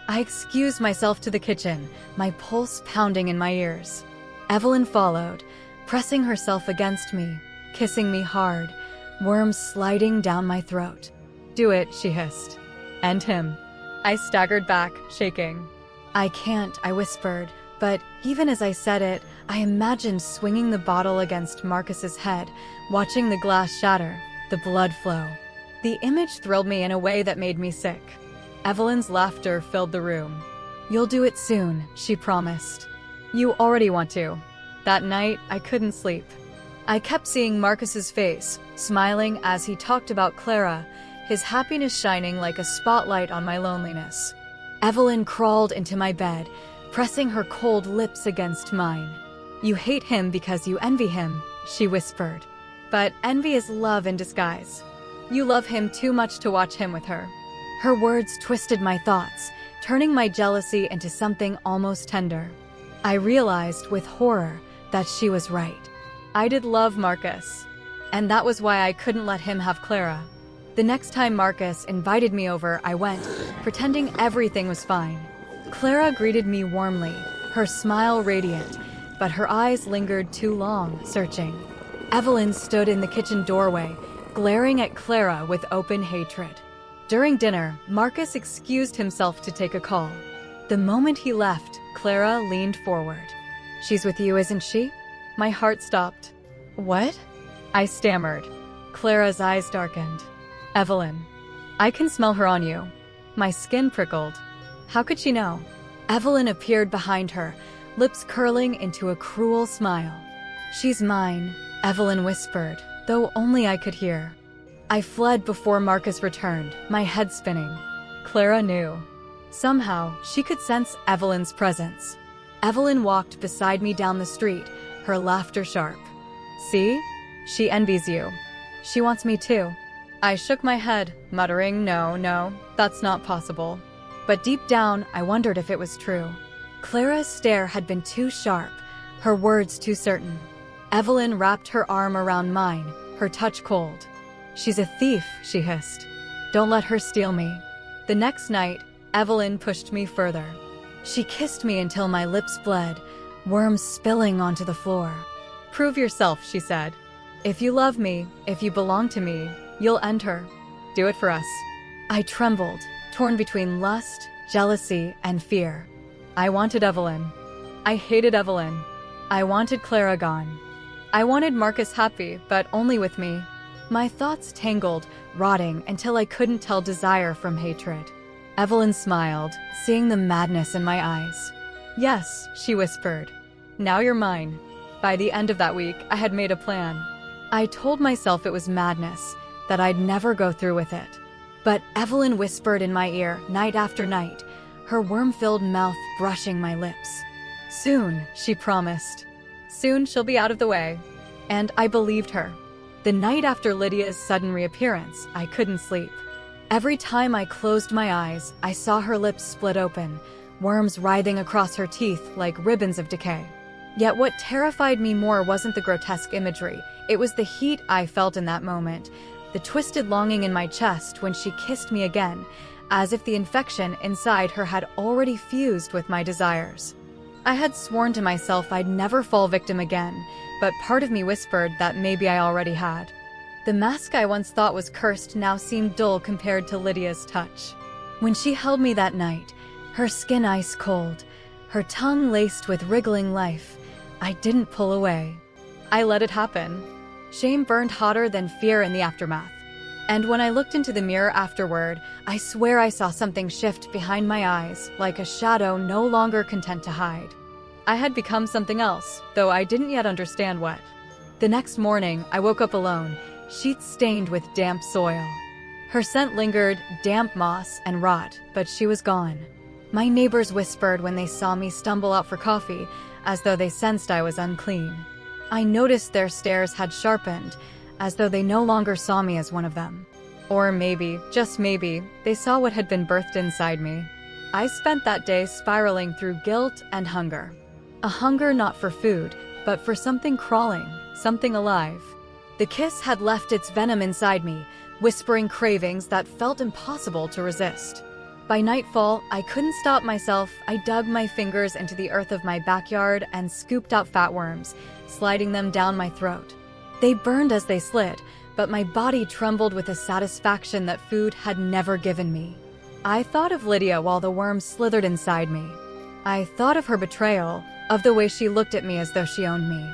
I excused myself to the kitchen, my pulse pounding in my ears. Evelyn followed, pressing herself against me, kissing me hard, worms sliding down my throat. "Do it," she hissed. "And him." I staggered back, shaking. "I can't," I whispered, but even as I said it, I imagined swinging the bottle against Marcus's head, watching the glass shatter, the blood flow. The image thrilled me in a way that made me sick. Evelyn's laughter filled the room. "You'll do it soon," she promised. "You already want to." That night, I couldn't sleep. I kept seeing Marcus's face, smiling as he talked about Clara, his happiness shining like a spotlight on my loneliness. Evelyn crawled into my bed, pressing her cold lips against mine. "You hate him because you envy him," she whispered. "But envy is love in disguise. You love him too much to watch him with her." Her words twisted my thoughts, turning my jealousy into something almost tender. I realized with horror that she was right. I did love Marcus, and that was why I couldn't let him have Clara. The next time Marcus invited me over, I went, pretending everything was fine. Clara greeted me warmly, her smile radiant, but her eyes lingered too long, searching. Evelyn stood in the kitchen doorway, glaring at Clara with open hatred. During dinner, Marcus excused himself to take a call. The moment he left, Clara leaned forward. "She's with you, isn't she?" My heart stopped. "What?" I stammered. Clara's eyes darkened. "Evelyn, I can smell her on you." My skin prickled. How could she know? Evelyn appeared behind her, lips curling into a cruel smile. "She's mine," Evelyn whispered, though only I could hear. I fled before Marcus returned, my head spinning. Clara knew. Somehow, she could sense Evelyn's presence. Evelyn walked beside me down the street, her laughter sharp. See? She envies you. She wants me too. I shook my head, muttering, no, that's not possible. But deep down, I wondered if it was true. Clara's stare had been too sharp, her words too certain. Evelyn wrapped her arm around mine, her touch cold. She's a thief, she hissed. Don't let her steal me. The next night, Evelyn pushed me further. She kissed me until my lips bled, worms spilling onto the floor. Prove yourself, she said. If you love me, if you belong to me, you'll end her. Do it for us. I trembled, torn between lust, jealousy, and fear. I wanted Evelyn. I hated Evelyn. I wanted Clara gone. I wanted Marcus happy, but only with me. My thoughts tangled, rotting until I couldn't tell desire from hatred. Evelyn smiled, seeing the madness in my eyes. Yes, she whispered. Now you're mine. By the end of that week, I had made a plan. I told myself it was madness, that I'd never go through with it. But Evelyn whispered in my ear night after night, her worm-filled mouth brushing my lips. Soon, she promised. Soon she'll be out of the way. And I believed her. The night after Lydia's sudden reappearance, I couldn't sleep. Every time I closed my eyes, I saw her lips split open, worms writhing across her teeth like ribbons of decay. Yet what terrified me more wasn't the grotesque imagery, it was the heat I felt in that moment, the twisted longing in my chest when she kissed me again, as if the infection inside her had already fused with my desires. I had sworn to myself I'd never fall victim again, but part of me whispered that maybe I already had. The mask I once thought was cursed now seemed dull compared to Lydia's touch. When she held me that night, her skin ice cold, her tongue laced with wriggling life, I didn't pull away. I let it happen. Shame burned hotter than fear in the aftermath. And when I looked into the mirror afterward, I swear I saw something shift behind my eyes, like a shadow no longer content to hide. I had become something else, though I didn't yet understand what. The next morning, I woke up alone, sheets stained with damp soil. Her scent lingered, damp moss and rot, but she was gone. My neighbors whispered when they saw me stumble out for coffee, as though they sensed I was unclean. I noticed their stares had sharpened, as though they no longer saw me as one of them. Or maybe, just maybe, they saw what had been birthed inside me. I spent that day spiraling through guilt and hunger. A hunger not for food, but for something crawling, something alive. The kiss had left its venom inside me, whispering cravings that felt impossible to resist. By nightfall, I couldn't stop myself. I dug my fingers into the earth of my backyard and scooped out fatworms, sliding them down my throat. They burned as they slid, but my body trembled with a satisfaction that food had never given me. I thought of Lydia while the worms slithered inside me. I thought of her betrayal, of the way she looked at me as though she owned me.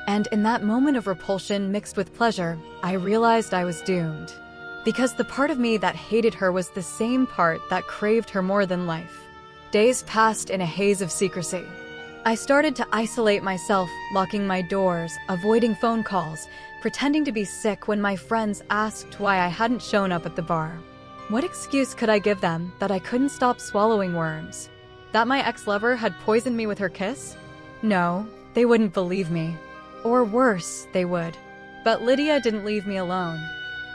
And in that moment of repulsion mixed with pleasure, I realized I was doomed. Because the part of me that hated her was the same part that craved her more than life. Days passed in a haze of secrecy. I started to isolate myself, locking my doors, avoiding phone calls, pretending to be sick when my friends asked why I hadn't shown up at the bar. What excuse could I give them that I couldn't stop swallowing worms? That my ex-lover had poisoned me with her kiss? No, they wouldn't believe me. Or worse, they would. But Lydia didn't leave me alone.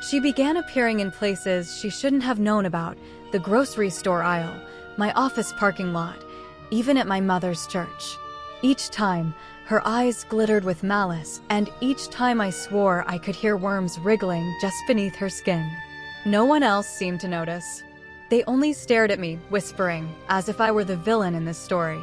She began appearing in places she shouldn't have known about, the grocery store aisle, my office parking lot, even at my mother's church. Each time, her eyes glittered with malice, and each time I swore I could hear worms wriggling just beneath her skin. No one else seemed to notice. They only stared at me, whispering, as if I were the villain in this story.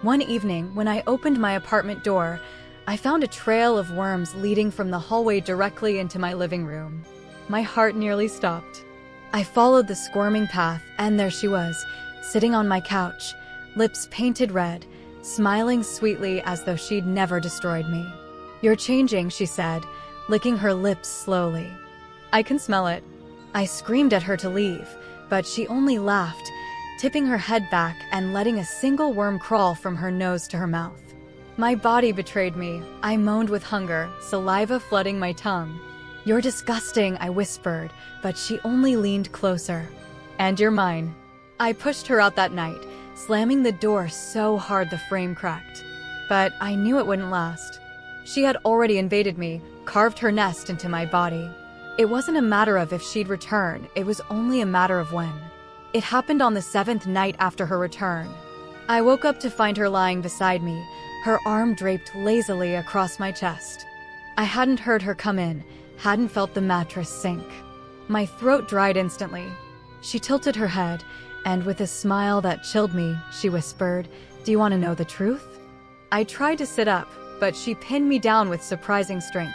One evening, when I opened my apartment door, I found a trail of worms leading from the hallway directly into my living room. My heart nearly stopped. I followed the squirming path, and there she was, sitting on my couch, lips painted red, smiling sweetly as though she'd never destroyed me. "You're changing," she said, licking her lips slowly. "I can smell it." I screamed at her to leave, but she only laughed, tipping her head back and letting a single worm crawl from her nose to her mouth. My body betrayed me. I moaned with hunger, saliva flooding my tongue. "You're disgusting," I whispered, but she only leaned closer. "And you're mine." I pushed her out that night, slamming the door so hard the frame cracked. But I knew it wouldn't last. She had already invaded me, carved her nest into my body. It wasn't a matter of if she'd return, it was only a matter of when. It happened on the 7th night after her return. I woke up to find her lying beside me, her arm draped lazily across my chest. I hadn't heard her come in, hadn't felt the mattress sink. My throat dried instantly. She tilted her head, and with a smile that chilled me, she whispered, "Do you want to know the truth?" I tried to sit up, but she pinned me down with surprising strength.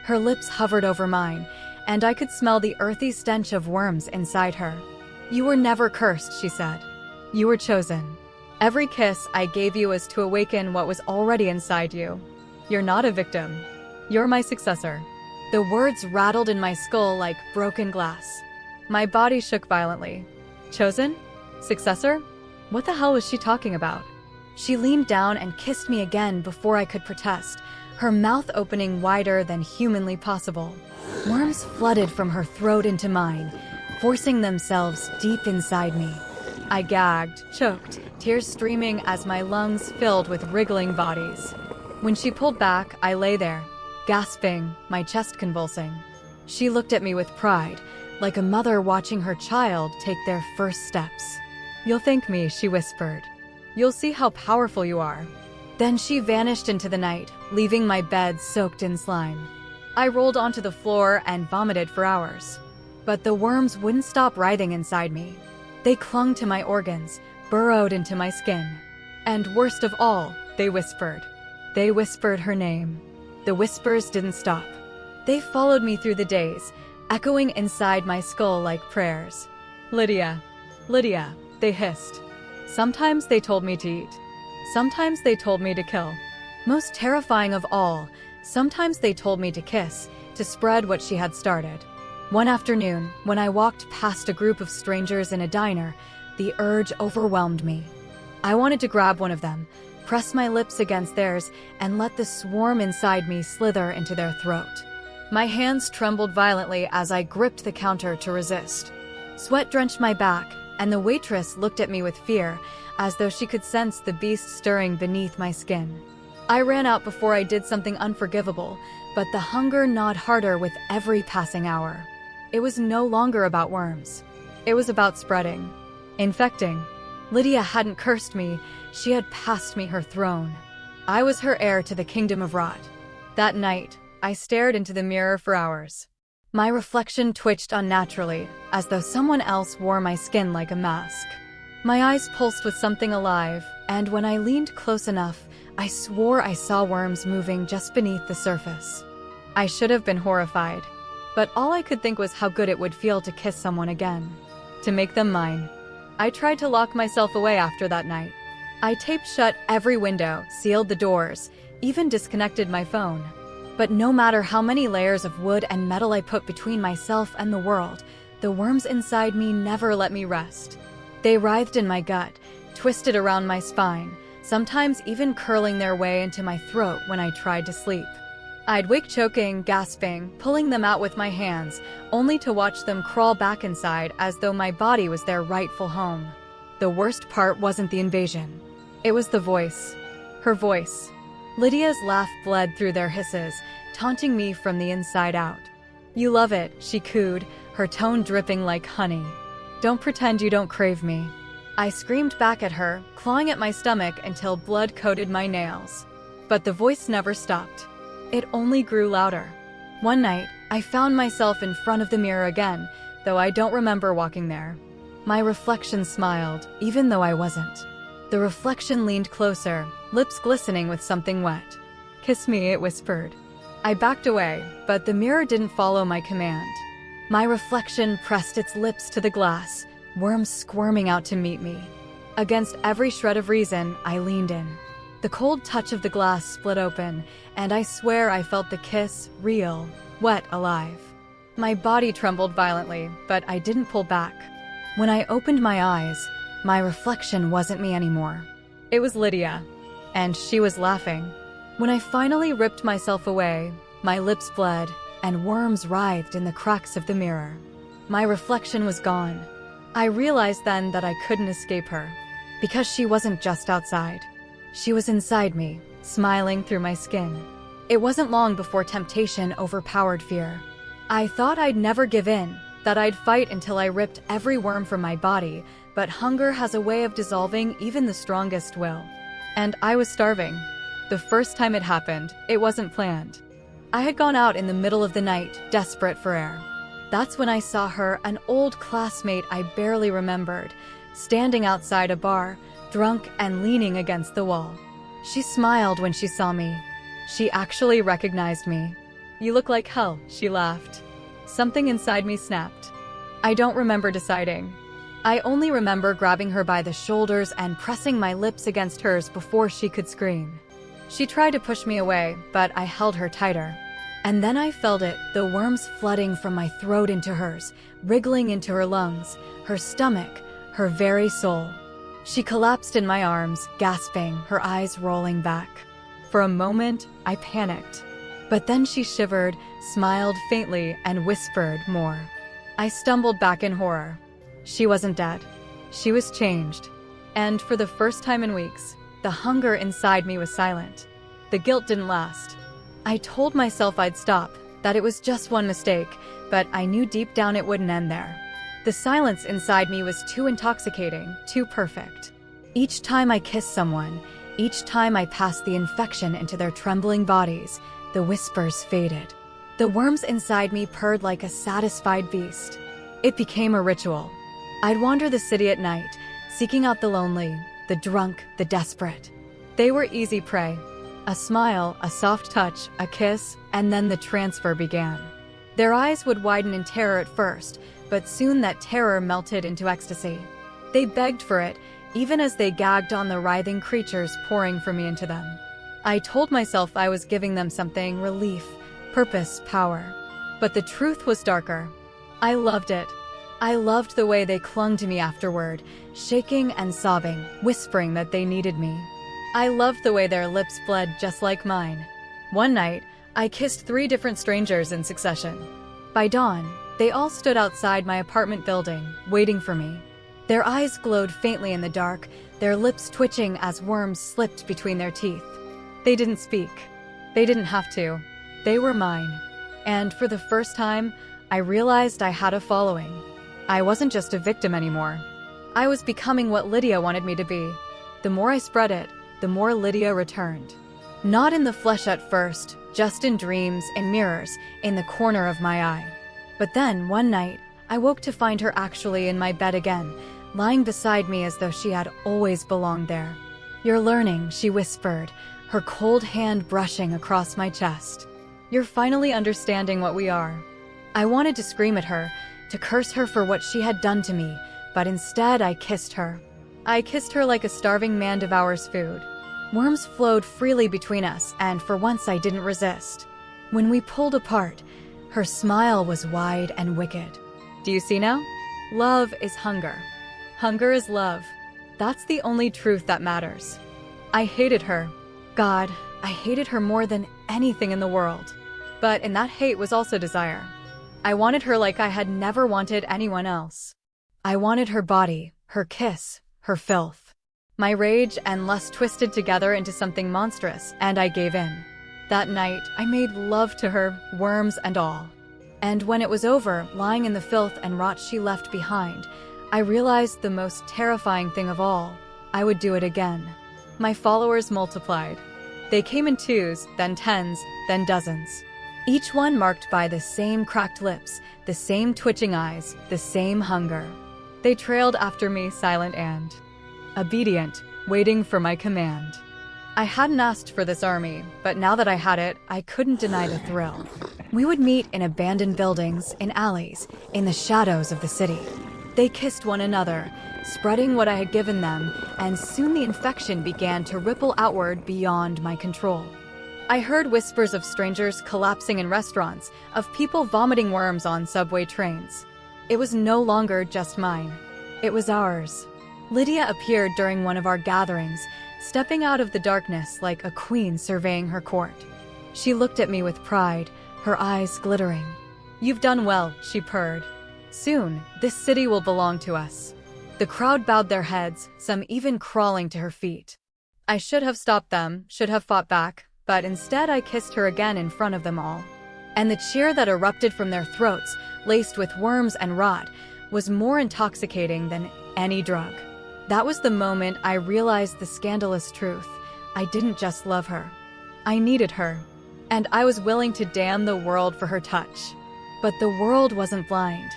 Her lips hovered over mine, and I could smell the earthy stench of worms inside her. "You were never cursed," she said. "You were chosen. Every kiss I gave you was to awaken what was already inside you. You're not a victim. You're my successor." The words rattled in my skull like broken glass. My body shook violently. Chosen? Successor? What the hell was she talking about? She leaned down and kissed me again before I could protest, her mouth opening wider than humanly possible. Worms flooded from her throat into mine, forcing themselves deep inside me. I gagged, choked, tears streaming as my lungs filled with wriggling bodies. When she pulled back, I lay there, gasping, my chest convulsing. She looked at me with pride, like a mother watching her child take their first steps. "You'll thank me," she whispered. "You'll see how powerful you are." Then she vanished into the night, leaving my bed soaked in slime. I rolled onto the floor and vomited for hours. But the worms wouldn't stop writhing inside me. They clung to my organs, burrowed into my skin. And worst of all, they whispered. They whispered her name. The whispers didn't stop. They followed me through the days, echoing inside my skull like prayers. "Lydia, Lydia," they hissed. Sometimes they told me to eat. Sometimes they told me to kill. Most terrifying of all, sometimes they told me to kiss, to spread what she had started. One afternoon, when I walked past a group of strangers in a diner, the urge overwhelmed me. I wanted to grab one of them, press my lips against theirs, and let the swarm inside me slither into their throat. My hands trembled violently as I gripped the counter to resist. Sweat drenched my back, and the waitress looked at me with fear, as though she could sense the beast stirring beneath my skin. I ran out before I did something unforgivable, but the hunger gnawed harder with every passing hour. It was no longer about worms. It was about spreading, infecting. Lydia hadn't cursed me, she had passed me her throne. I was her heir to the kingdom of rot. That night, I stared into the mirror for hours. My reflection twitched unnaturally, as though someone else wore my skin like a mask. My eyes pulsed with something alive, and when I leaned close enough, I swore I saw worms moving just beneath the surface. I should have been horrified, but all I could think was how good it would feel to kiss someone again, to make them mine. I tried to lock myself away after that night. I taped shut every window, sealed the doors, even disconnected my phone. But no matter how many layers of wood and metal I put between myself and the world, the worms inside me never let me rest. They writhed in my gut, twisted around my spine, sometimes even curling their way into my throat when I tried to sleep. I'd wake choking, gasping, pulling them out with my hands, only to watch them crawl back inside as though my body was their rightful home. The worst part wasn't the invasion. It was the voice. Her voice. Lydia's laugh bled through their hisses, taunting me from the inside out. "You love it," she cooed, her tone dripping like honey. "Don't pretend you don't crave me." I screamed back at her, clawing at my stomach until blood coated my nails. But the voice never stopped. It only grew louder. One night, I found myself in front of the mirror again, though I don't remember walking there. My reflection smiled, even though I wasn't. The reflection leaned closer, lips glistening with something wet. "Kiss me," it whispered. I backed away, but the mirror didn't follow my command. My reflection pressed its lips to the glass, worms squirming out to meet me. Against every shred of reason, I leaned in. The cold touch of the glass split open, and I swear I felt the kiss, real, wet, alive. My body trembled violently, but I didn't pull back. When I opened my eyes, my reflection wasn't me anymore. It was Lydia, and she was laughing. When I finally ripped myself away, my lips bled, and worms writhed in the cracks of the mirror. My reflection was gone. I realized then that I couldn't escape her, because she wasn't just outside. She was inside me, smiling through my skin. It wasn't long before temptation overpowered fear. I thought I'd never give in, that I'd fight until I ripped every worm from my body, but hunger has a way of dissolving even the strongest will. And I was starving. The first time it happened, it wasn't planned. I had gone out in the middle of the night, desperate for air. That's when I saw her, an old classmate I barely remembered, standing outside a bar, drunk and leaning against the wall. She smiled when she saw me. She actually recognized me. "You look like hell," she laughed. Something inside me snapped. I don't remember deciding. I only remember grabbing her by the shoulders and pressing my lips against hers before she could scream. She tried to push me away, but I held her tighter. And then I felt it, the worms flooding from my throat into hers, wriggling into her lungs, her stomach, her very soul. She collapsed in my arms, gasping, her eyes rolling back. For a moment, I panicked. But then she shivered, smiled faintly, and whispered more. I stumbled back in horror. She wasn't dead. She was changed. And for the first time in weeks, the hunger inside me was silent. The guilt didn't last. I told myself I'd stop, that it was just one mistake, but I knew deep down it wouldn't end there. The silence inside me was too intoxicating, too perfect. Each time I kissed someone, each time I passed the infection into their trembling bodies, the whispers faded. The worms inside me purred like a satisfied beast. It became a ritual. I'd wander the city at night, seeking out the lonely, the drunk, the desperate. They were easy prey. A smile, a soft touch, a kiss, and then the transfer began. Their eyes would widen in terror at first, but soon that terror melted into ecstasy. They begged for it, even as they gagged on the writhing creatures pouring for me into them. I told myself I was giving them something: relief, purpose, power. But the truth was darker. I loved it. I loved the way they clung to me afterward, shaking and sobbing, whispering that they needed me. I loved the way their lips bled just like mine. One night, I kissed 3 different strangers in succession. By dawn, they all stood outside my apartment building, waiting for me. Their eyes glowed faintly in the dark, their lips twitching as worms slipped between their teeth. They didn't speak. They didn't have to. They were mine. And for the first time, I realized I had a following. I wasn't just a victim anymore. I was becoming what Lydia wanted me to be. The more I spread it, the more Lydia returned. Not in the flesh at first, just in dreams, in mirrors, in the corner of my eye. But then, one night, I woke to find her actually in my bed again, lying beside me as though she had always belonged there. "You're learning," she whispered, her cold hand brushing across my chest. "You're finally understanding what we are." I wanted to scream at her, to curse her for what she had done to me, but instead I kissed her. I kissed her like a starving man devours food. Worms flowed freely between us, and for once I didn't resist. When we pulled apart, her smile was wide and wicked. "Do you see now? Love is hunger. Hunger is love. That's the only truth that matters." I hated her. God, I hated her more than anything in the world. But in that hate was also desire. I wanted her like I had never wanted anyone else. I wanted her body, her kiss, her filth. My rage and lust twisted together into something monstrous, and I gave in. That night, I made love to her, worms and all. And when it was over, lying in the filth and rot she left behind, I realized the most terrifying thing of all: I would do it again. My followers multiplied. They came in 2s, then 10s, then dozens. Each one marked by the same cracked lips, the same twitching eyes, the same hunger. They trailed after me, silent and obedient, waiting for my command. I hadn't asked for this army, but now that I had it, I couldn't deny the thrill. We would meet in abandoned buildings, in alleys, in the shadows of the city. They kissed one another, spreading what I had given them, and soon the infection began to ripple outward beyond my control. I heard whispers of strangers collapsing in restaurants, of people vomiting worms on subway trains. It was no longer just mine. It was ours. Lydia appeared during one of our gatherings, stepping out of the darkness like a queen surveying her court. She looked at me with pride, her eyes glittering. "You've done well," she purred. "Soon, this city will belong to us." The crowd bowed their heads, some even crawling to her feet. I should have stopped them, should have fought back, but instead I kissed her again in front of them all. And the cheer that erupted from their throats, laced with worms and rot, was more intoxicating than any drug. That was the moment I realized the scandalous truth. I didn't just love her. I needed her. And I was willing to damn the world for her touch. But the world wasn't blind.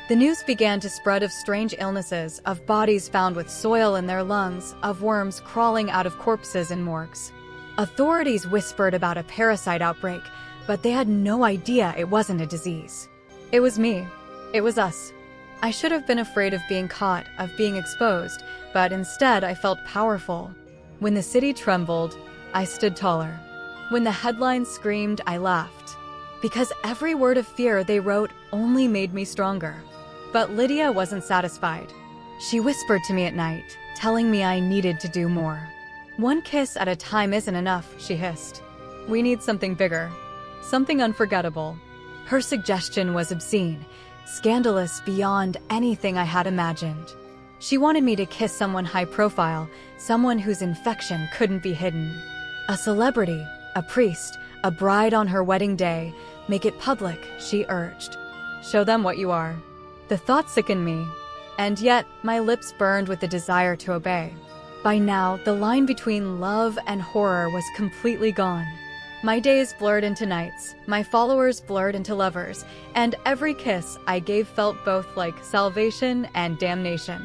The news began to spread of strange illnesses, of bodies found with soil in their lungs, of worms crawling out of corpses in morgues. Authorities whispered about a parasite outbreak, but they had no idea it wasn't a disease. It was me. It was us. I should have been afraid of being caught, of being exposed, but instead I felt powerful. When the city trembled, I stood taller. When the headlines screamed, I laughed. Because every word of fear they wrote only made me stronger. But Lydia wasn't satisfied. She whispered to me at night, telling me I needed to do more. "One kiss at a time isn't enough," she hissed. "We need something bigger. Something unforgettable." Her suggestion was obscene, scandalous beyond anything I had imagined. She wanted me to kiss someone high profile, someone whose infection couldn't be hidden. A celebrity, a priest, a bride on her wedding day. Make it public, she urged. Show them what you are. The thought sickened me, and yet my lips burned with the desire to obey. By now, the line between love and horror was completely gone. My days blurred into nights, my followers blurred into lovers, and every kiss I gave felt both like salvation and damnation.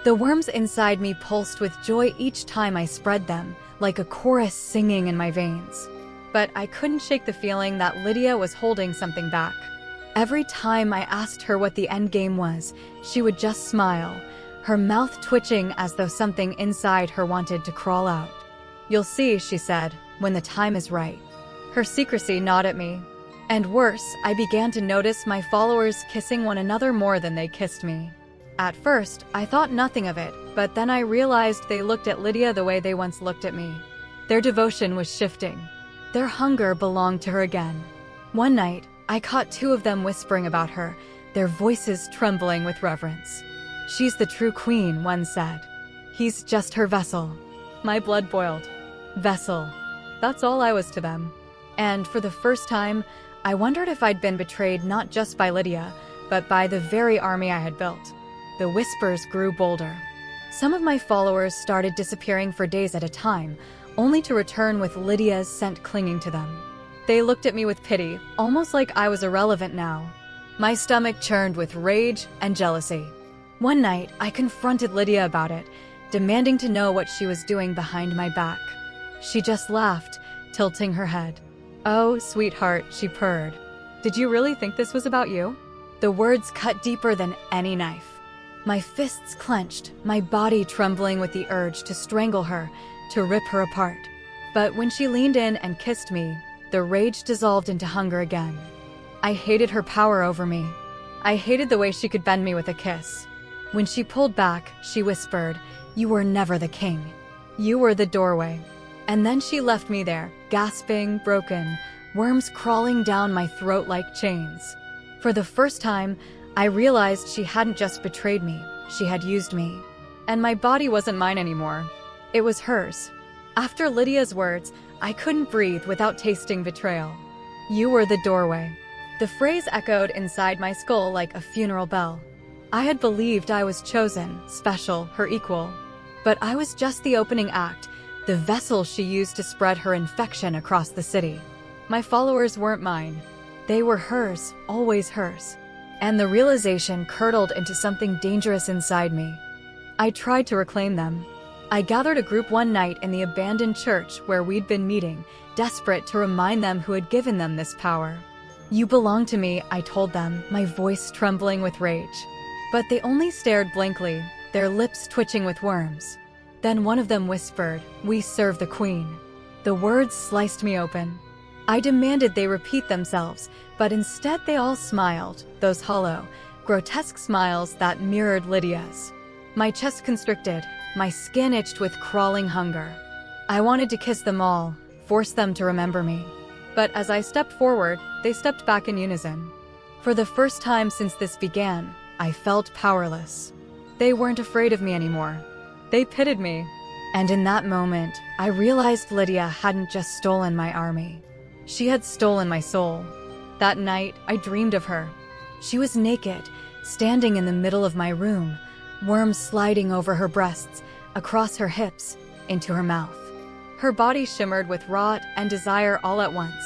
The worms inside me pulsed with joy each time I spread them, like a chorus singing in my veins. But I couldn't shake the feeling that Lydia was holding something back. Every time I asked her what the end game was, she would just smile, her mouth twitching as though something inside her wanted to crawl out. "You'll see," she said, "when the time is right." Her secrecy gnawed at me. And worse, I began to notice my followers kissing one another more than they kissed me. At first, I thought nothing of it, but then I realized they looked at Lydia the way they once looked at me. Their devotion was shifting. Their hunger belonged to her again. One night, I caught two of them whispering about her, their voices trembling with reverence. "She's the true queen," one said. "He's just her vessel." My blood boiled. Vessel. That's all I was to them. And for the first time, I wondered if I'd been betrayed not just by Lydia, but by the very army I had built. The whispers grew bolder. Some of my followers started disappearing for days at a time, only to return with Lydia's scent clinging to them. They looked at me with pity, almost like I was irrelevant now. My stomach churned with rage and jealousy. One night, I confronted Lydia about it, demanding to know what she was doing behind my back. She just laughed, tilting her head. "Oh, sweetheart," she purred. "Did you really think this was about you?" The words cut deeper than any knife. My fists clenched, my body trembling with the urge to strangle her, to rip her apart. But when she leaned in and kissed me, the rage dissolved into hunger again. I hated her power over me. I hated the way she could bend me with a kiss. When she pulled back, she whispered, "You were never the king. You were the doorway." And then she left me there, gasping, broken, worms crawling down my throat like chains. For the first time, I realized she hadn't just betrayed me, she had used me. And my body wasn't mine anymore. It was hers. After Lydia's words, I couldn't breathe without tasting betrayal. "You were the doorway." The phrase echoed inside my skull like a funeral bell. I had believed I was chosen, special, her equal. But I was just the opening act, the vessel she used to spread her infection across the city. My followers weren't mine. They were hers, always hers. And the realization curdled into something dangerous inside me. I tried to reclaim them. I gathered a group one night in the abandoned church where we'd been meeting, desperate to remind them who had given them this power. "You belong to me," I told them, my voice trembling with rage. But they only stared blankly, their lips twitching with worms. Then one of them whispered, "We serve the queen." The words sliced me open. I demanded they repeat themselves, but instead they all smiled, those hollow, grotesque smiles that mirrored Lydia's. My chest constricted, my skin itched with crawling hunger. I wanted to kiss them all, force them to remember me. But as I stepped forward, they stepped back in unison. For the first time since this began, I felt powerless. They weren't afraid of me anymore. They pitied me. And in that moment, I realized Lydia hadn't just stolen my army. She had stolen my soul. That night, I dreamed of her. She was naked, standing in the middle of my room, worms sliding over her breasts, across her hips, into her mouth. Her body shimmered with rot and desire all at once.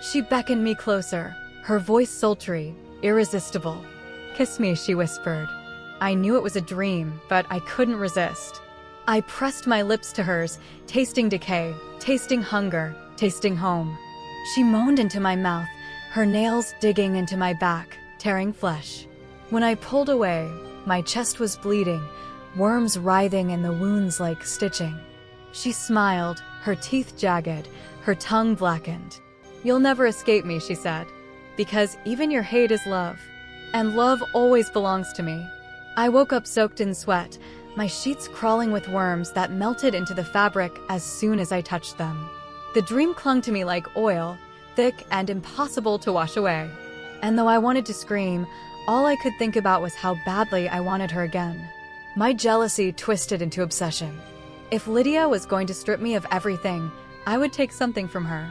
She beckoned me closer, her voice sultry, irresistible. "Kiss me," she whispered. I knew it was a dream, but I couldn't resist. I pressed my lips to hers, tasting decay, tasting hunger, tasting home. She moaned into my mouth, her nails digging into my back, tearing flesh. When I pulled away, my chest was bleeding, worms writhing in the wounds like stitching. She smiled, her teeth jagged, her tongue blackened. "You'll never escape me," she said, "because even your hate is love, and love always belongs to me." I woke up soaked in sweat, my sheets crawling with worms that melted into the fabric as soon as I touched them. The dream clung to me like oil, thick and impossible to wash away. And though I wanted to scream, all I could think about was how badly I wanted her again. My jealousy twisted into obsession. If Lydia was going to strip me of everything, I would take something from her.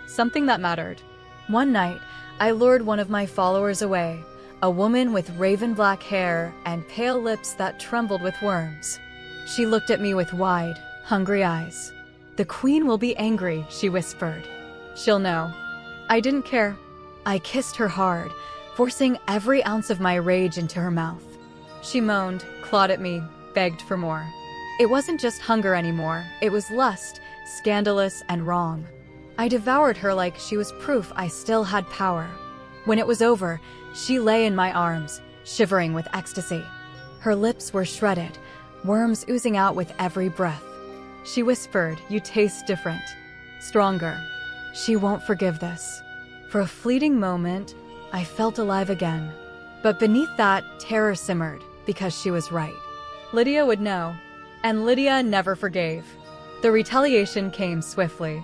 Something that mattered. One night, I lured one of my followers away, a woman with raven black hair and pale lips that trembled with worms. She looked at me with wide, hungry eyes. "The queen will be angry," she whispered. "She'll know." I didn't care. I kissed her hard, forcing every ounce of my rage into her mouth. She moaned, clawed at me, begged for more. It wasn't just hunger anymore, it was lust, scandalous and wrong. I devoured her like she was proof I still had power. When it was over, she lay in my arms, shivering with ecstasy. Her lips were shredded, worms oozing out with every breath. She whispered, "You taste different. Stronger. She won't forgive this." For a fleeting moment, I felt alive again. But beneath that, terror simmered, because she was right. Lydia would know. And Lydia never forgave. The retaliation came swiftly.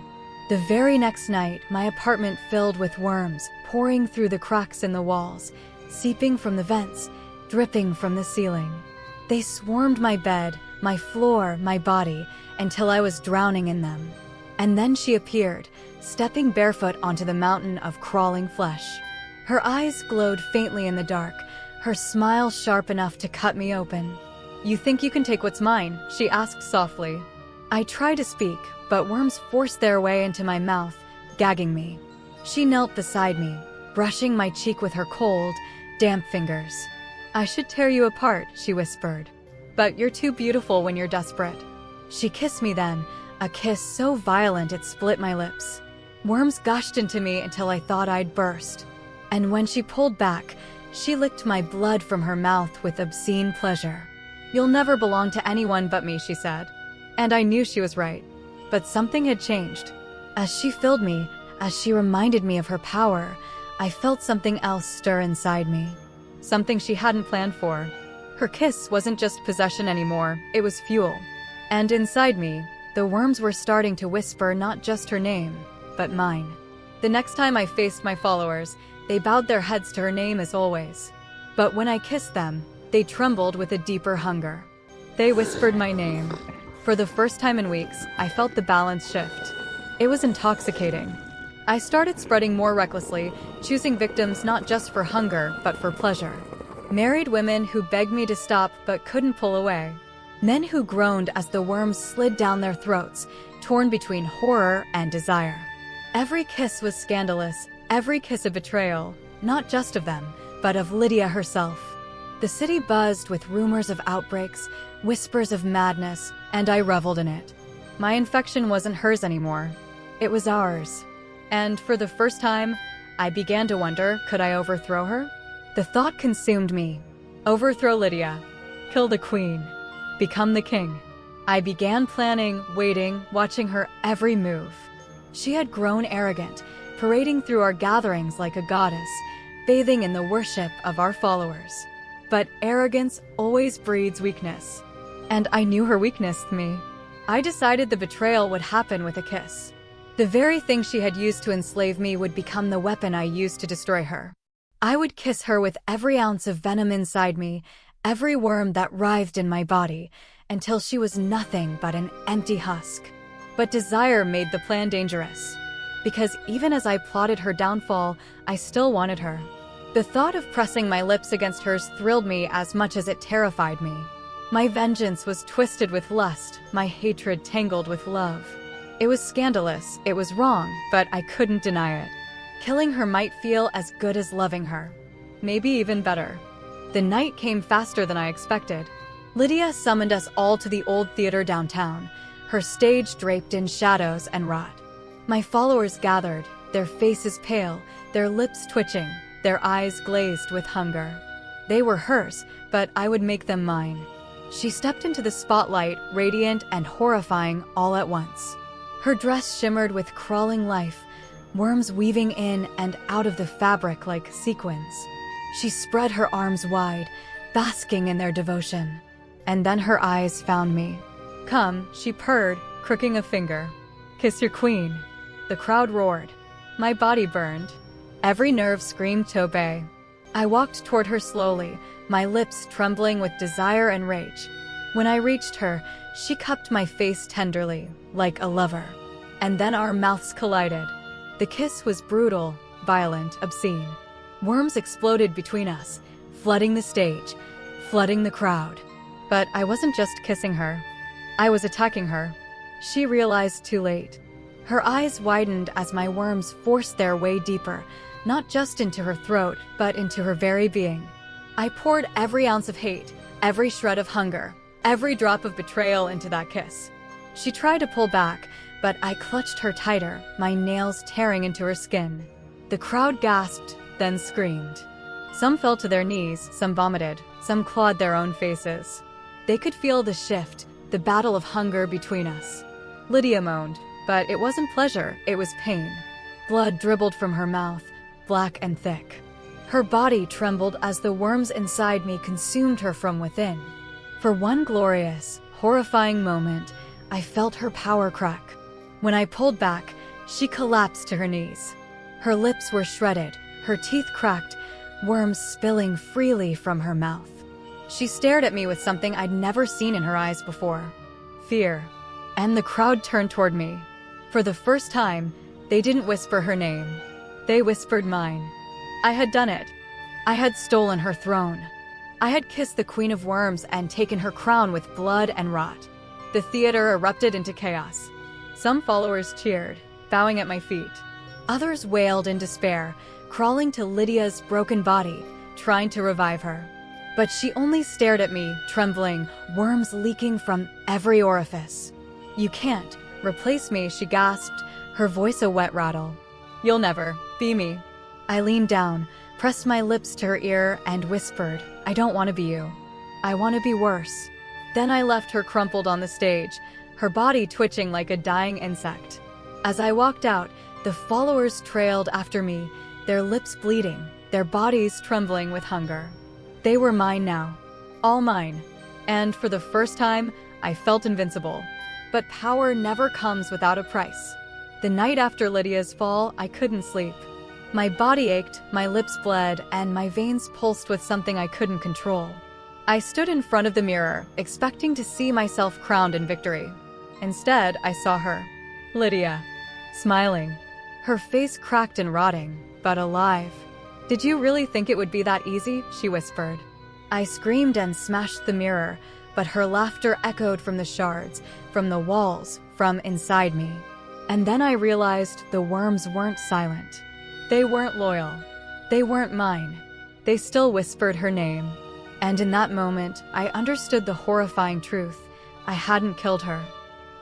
The very next night, my apartment filled with worms, pouring through the cracks in the walls, seeping from the vents, dripping from the ceiling. They swarmed my bed, my floor, my body, until I was drowning in them. And then she appeared, stepping barefoot onto the mountain of crawling flesh. Her eyes glowed faintly in the dark, her smile sharp enough to cut me open. "You think you can take what's mine?" she asked softly. I tried to speak, but worms forced their way into my mouth, gagging me. She knelt beside me, brushing my cheek with her cold, damp fingers. "I should tear you apart," she whispered. "But you're too beautiful when you're desperate." She kissed me then, a kiss so violent it split my lips. Worms gushed into me until I thought I'd burst. And when she pulled back, she licked my blood from her mouth with obscene pleasure. "You'll never belong to anyone but me," she said. And I knew she was right. But something had changed. As she filled me, as she reminded me of her power, I felt something else stir inside me. Something she hadn't planned for. Her kiss wasn't just possession anymore, it was fuel. And inside me, the worms were starting to whisper not just her name, but mine. The next time I faced my followers, they bowed their heads to her name as always. But when I kissed them, they trembled with a deeper hunger. They whispered my name. For the first time in weeks, I felt the balance shift. It was intoxicating. I started spreading more recklessly, choosing victims not just for hunger, but for pleasure. Married women who begged me to stop but couldn't pull away. Men who groaned as the worms slid down their throats, torn between horror and desire. Every kiss was scandalous, every kiss a betrayal, not just of them, but of Lydia herself. The city buzzed with rumors of outbreaks, whispers of madness, and I reveled in it. My infection wasn't hers anymore. It was ours. And for the first time, I began to wonder, could I overthrow her? The thought consumed me. Overthrow Lydia. Kill the queen. Become the king. I began planning, waiting, watching her every move. She had grown arrogant, parading through our gatherings like a goddess, bathing in the worship of our followers. But arrogance always breeds weakness. And I knew her weakness, me. I decided the betrayal would happen with a kiss. The very thing she had used to enslave me would become the weapon I used to destroy her. I would kiss her with every ounce of venom inside me, every worm that writhed in my body, until she was nothing but an empty husk. But desire made the plan dangerous, because even as I plotted her downfall, I still wanted her. The thought of pressing my lips against hers thrilled me as much as it terrified me. My vengeance was twisted with lust, my hatred tangled with love. It was scandalous, it was wrong, but I couldn't deny it. Killing her might feel as good as loving her. Maybe even better. The night came faster than I expected. Lydia summoned us all to the old theater downtown, her stage draped in shadows and rot. My followers gathered, their faces pale, their lips twitching, their eyes glazed with hunger. They were hers, but I would make them mine. She stepped into the spotlight, radiant and horrifying all at once. Her dress shimmered with crawling life, worms weaving in and out of the fabric like sequins. She spread her arms wide, basking in their devotion. And then her eyes found me. "Come," she purred, crooking a finger. "Kiss your queen." The crowd roared. My body burned. Every nerve screamed to obey. I walked toward her slowly, my lips trembling with desire and rage. When I reached her, she cupped my face tenderly, like a lover. And then our mouths collided. The kiss was brutal, violent, obscene. Worms exploded between us, flooding the stage, flooding the crowd. But I wasn't just kissing her. I was attacking her. She realized too late. Her eyes widened as my worms forced their way deeper, not just into her throat, but into her very being. I poured every ounce of hate, every shred of hunger, every drop of betrayal into that kiss. She tried to pull back, but I clutched her tighter, my nails tearing into her skin. The crowd gasped, then screamed. Some fell to their knees, some vomited, some clawed their own faces. They could feel the shift, the battle of hunger between us. Lydia moaned, but it wasn't pleasure, it was pain. Blood dribbled from her mouth, black and thick. Her body trembled as the worms inside me consumed her from within. For one glorious, horrifying moment, I felt her power crack. When I pulled back, she collapsed to her knees. Her lips were shredded, her teeth cracked, worms spilling freely from her mouth. She stared at me with something I'd never seen in her eyes before. Fear. And the crowd turned toward me. For the first time, they didn't whisper her name. They whispered mine. I had done it. I had stolen her throne. I had kissed the Queen of Worms and taken her crown with blood and rot. The theater erupted into chaos. Some followers cheered, bowing at my feet. Others wailed in despair, crawling to Lydia's broken body, trying to revive her. But she only stared at me, trembling, worms leaking from every orifice. "You can't replace me," she gasped, her voice a wet rattle. "You'll never be me." I leaned down, pressed my lips to her ear, and whispered, "I don't want to be you. I want to be worse." Then I left her crumpled on the stage, her body twitching like a dying insect. As I walked out, the followers trailed after me, their lips bleeding, their bodies trembling with hunger. They were mine now, all mine. And for the first time, I felt invincible. But power never comes without a price. The night after Lydia's fall, I couldn't sleep. My body ached, my lips bled, and my veins pulsed with something I couldn't control. I stood in front of the mirror, expecting to see myself crowned in victory. Instead, I saw her, Lydia, smiling. Her face cracked and rotting, but alive. "Did you really think it would be that easy?" she whispered. I screamed and smashed the mirror, but her laughter echoed from the shards, from the walls, from inside me. And then I realized the worms weren't silent. They weren't loyal. They weren't mine. They still whispered her name. And in that moment, I understood the horrifying truth. I hadn't killed her.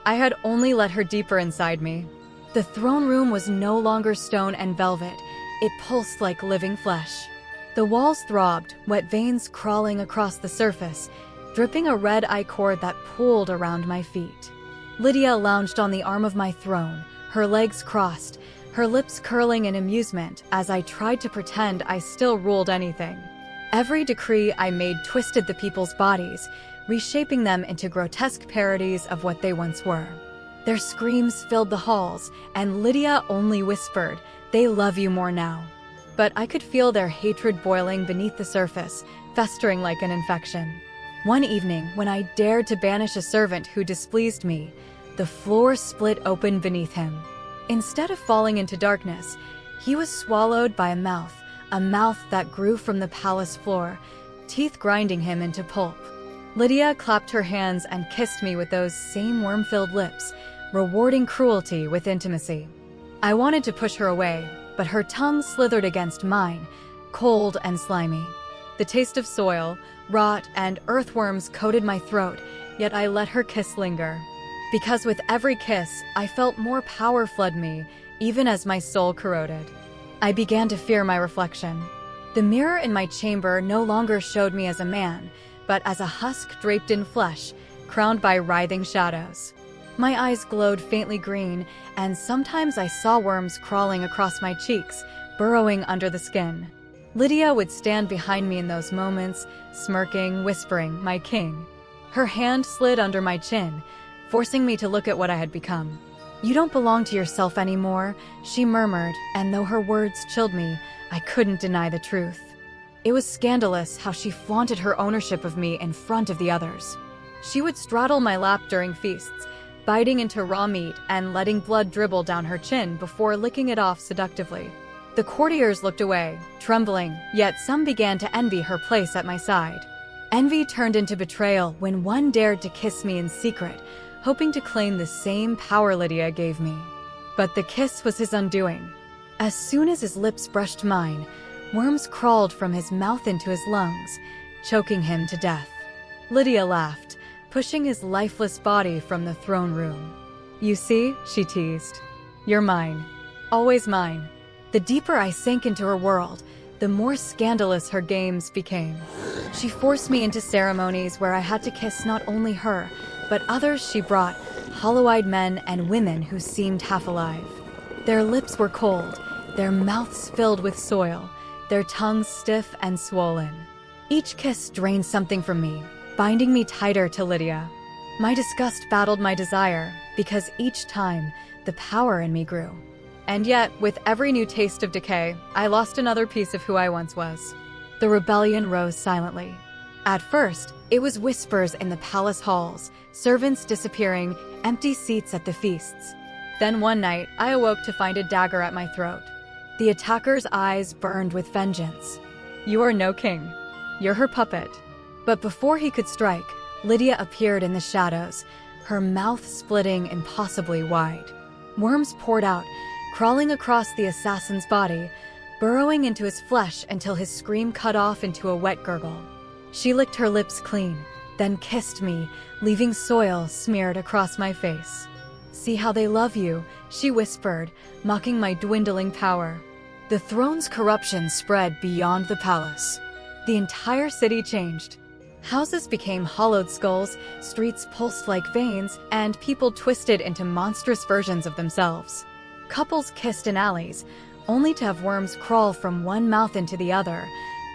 I had only let her deeper inside me. The throne room was no longer stone and velvet. It pulsed like living flesh. The walls throbbed, wet veins crawling across the surface, dripping a red I-cord that pooled around my feet. Lydia lounged on the arm of my throne, her legs crossed, her lips curling in amusement as I tried to pretend I still ruled anything. Every decree I made twisted the people's bodies, reshaping them into grotesque parodies of what they once were. Their screams filled the halls, and Lydia only whispered, "They love you more now." But I could feel their hatred boiling beneath the surface, festering like an infection. One evening, when I dared to banish a servant who displeased me, the floor split open beneath him. Instead of falling into darkness, he was swallowed by a mouth that grew from the palace floor, teeth grinding him into pulp. Lydia clapped her hands and kissed me with those same worm-filled lips, rewarding cruelty with intimacy. I wanted to push her away, but her tongue slithered against mine, cold and slimy. The taste of soil, rot, and earthworms coated my throat, yet I let her kiss linger. Because with every kiss, I felt more power flood me, even as my soul corroded. I began to fear my reflection. The mirror in my chamber no longer showed me as a man, but as a husk draped in flesh, crowned by writhing shadows. My eyes glowed faintly green, and sometimes I saw worms crawling across my cheeks, burrowing under the skin. Lydia would stand behind me in those moments, smirking, whispering, "My king." Her hand slid under my chin, forcing me to look at what I had become. "You don't belong to yourself anymore," she murmured, and though her words chilled me, I couldn't deny the truth. It was scandalous how she flaunted her ownership of me in front of the others. She would straddle my lap during feasts, biting into raw meat and letting blood dribble down her chin before licking it off seductively. The courtiers looked away, trembling, yet some began to envy her place at my side. Envy turned into betrayal when one dared to kiss me in secret, hoping to claim the same power Lydia gave me. But the kiss was his undoing. As soon as his lips brushed mine, worms crawled from his mouth into his lungs, choking him to death. Lydia laughed, pushing his lifeless body from the throne room. "You see," she teased, "you're mine. Always mine." The deeper I sank into her world, the more scandalous her games became. She forced me into ceremonies where I had to kiss not only her, but others she brought, hollow-eyed men and women who seemed half alive. Their lips were cold, their mouths filled with soil, their tongues stiff and swollen. Each kiss drained something from me, binding me tighter to Lydia. My disgust battled my desire, because each time, the power in me grew. And yet, with every new taste of decay, I lost another piece of who I once was. The rebellion rose silently. At first, it was whispers in the palace halls, servants disappearing, empty seats at the feasts. Then one night, I awoke to find a dagger at my throat. The attacker's eyes burned with vengeance. "You are no king. You're her puppet." But before he could strike, Lydia appeared in the shadows, her mouth splitting impossibly wide. Worms poured out, crawling across the assassin's body, burrowing into his flesh until his scream cut off into a wet gurgle. She licked her lips clean, then kissed me, leaving soil smeared across my face. "See how they love you," she whispered, mocking my dwindling power. The throne's corruption spread beyond the palace. The entire city changed. Houses became hollowed skulls, streets pulsed like veins, and people twisted into monstrous versions of themselves. Couples kissed in alleys, only to have worms crawl from one mouth into the other,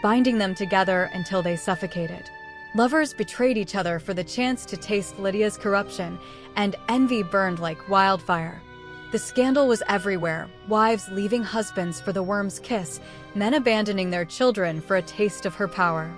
binding them together until they suffocated. Lovers betrayed each other for the chance to taste Lydia's corruption, and envy burned like wildfire. The scandal was everywhere, wives leaving husbands for the worm's kiss, men abandoning their children for a taste of her power.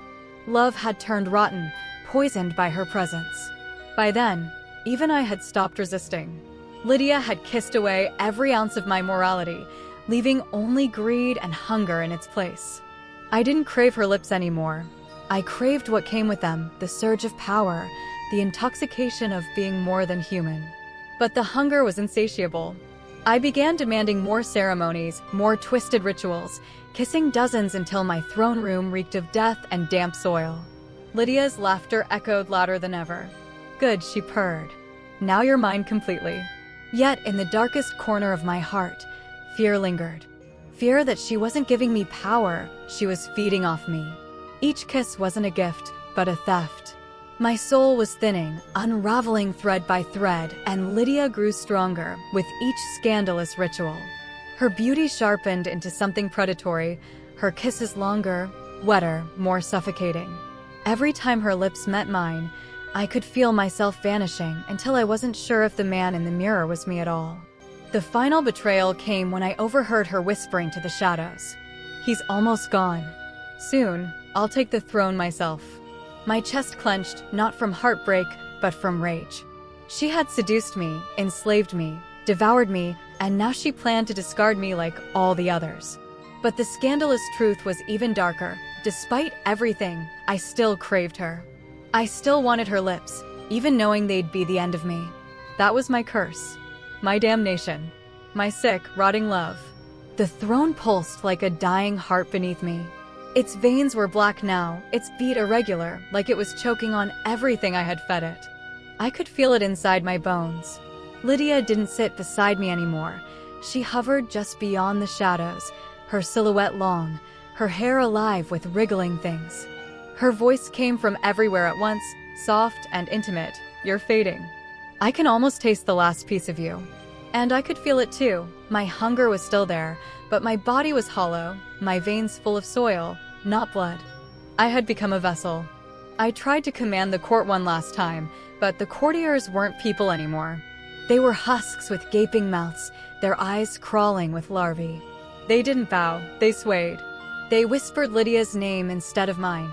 Love had turned rotten, poisoned by her presence. By then, even I had stopped resisting. Lydia had kissed away every ounce of my morality, leaving only greed and hunger in its place. I didn't crave her lips anymore. I craved what came with them, the surge of power, the intoxication of being more than human. But the hunger was insatiable. I began demanding more ceremonies, more twisted rituals, kissing dozens until my throne room reeked of death and damp soil. Lydia's laughter echoed louder than ever. "Good," she purred. "Now you're mine completely." Yet in the darkest corner of my heart, fear lingered. Fear that she wasn't giving me power, she was feeding off me. Each kiss wasn't a gift, but a theft. My soul was thinning, unraveling thread by thread, and Lydia grew stronger with each scandalous ritual. Her beauty sharpened into something predatory, her kisses longer, wetter, more suffocating. Every time her lips met mine, I could feel myself vanishing until I wasn't sure if the man in the mirror was me at all. The final betrayal came when I overheard her whispering to the shadows. "He's almost gone. Soon, I'll take the throne myself." My chest clenched, not from heartbreak, but from rage. She had seduced me, enslaved me, devoured me, and now she planned to discard me like all the others. But the scandalous truth was even darker. Despite everything, I still craved her. I still wanted her lips, even knowing they'd be the end of me. That was my curse. My damnation. My sick, rotting love. The throne pulsed like a dying heart beneath me. Its veins were black now, its beat irregular, like it was choking on everything I had fed it. I could feel it inside my bones. Lydia didn't sit beside me anymore. She hovered just beyond the shadows, her silhouette long, her hair alive with wriggling things. Her voice came from everywhere at once, soft and intimate. "You're fading. I can almost taste the last piece of you." And I could feel it too. My hunger was still there, but my body was hollow, my veins full of soil, not blood. I had become a vessel. I tried to command the court one last time, but the courtiers weren't people anymore. They were husks with gaping mouths, their eyes crawling with larvae. They didn't bow, they swayed. They whispered Lydia's name instead of mine.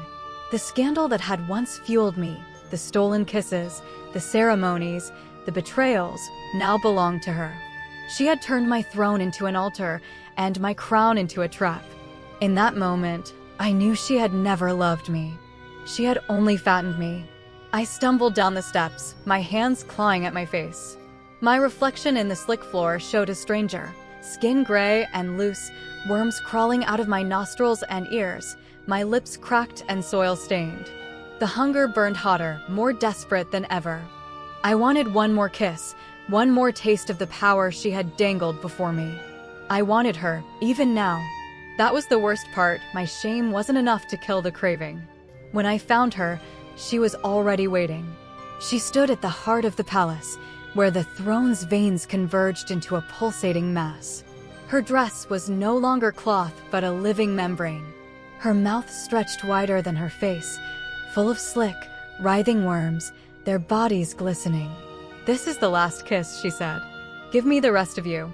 The scandal that had once fueled me, the stolen kisses, the ceremonies, the betrayals, now belonged to her. She had turned my throne into an altar and my crown into a trap. In that moment, I knew she had never loved me. She had only fattened me. I stumbled down the steps, my hands clawing at my face. My reflection in the slick floor showed a stranger, skin gray and loose, worms crawling out of my nostrils and ears, my lips cracked and soil-stained. The hunger burned hotter, more desperate than ever. I wanted one more kiss, one more taste of the power she had dangled before me. I wanted her, even now. That was the worst part. My shame wasn't enough to kill the craving. When I found her, she was already waiting. She stood at the heart of the palace, where the throne's veins converged into a pulsating mass. Her dress was no longer cloth, but a living membrane. Her mouth stretched wider than her face, full of slick, writhing worms, their bodies glistening. "This is the last kiss," she said. "Give me the rest of you."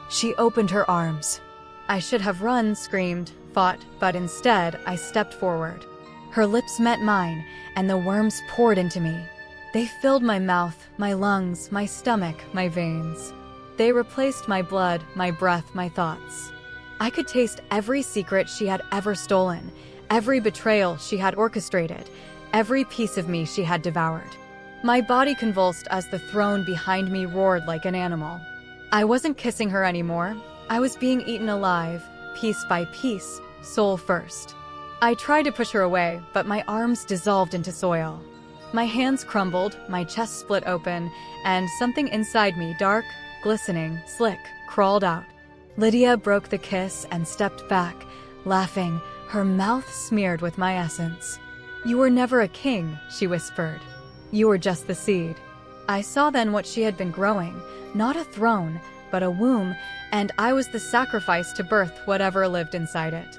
She opened her arms. I should have run, screamed, fought, but instead I stepped forward. Her lips met mine, and the worms poured into me. They filled my mouth, my lungs, my stomach, my veins. They replaced my blood, my breath, my thoughts. I could taste every secret she had ever stolen, every betrayal she had orchestrated, every piece of me she had devoured. My body convulsed as the throne behind me roared like an animal. I wasn't kissing her anymore. I was being eaten alive, piece by piece, soul first. I tried to push her away, but my arms dissolved into soil. My hands crumbled, my chest split open, and something inside me, dark, glistening, slick, crawled out. Lydia broke the kiss and stepped back, laughing, her mouth smeared with my essence. "You were never a king," she whispered. "You were just the seed." I saw then what she had been growing, not a throne, but a womb, and I was the sacrifice to birth whatever lived inside it.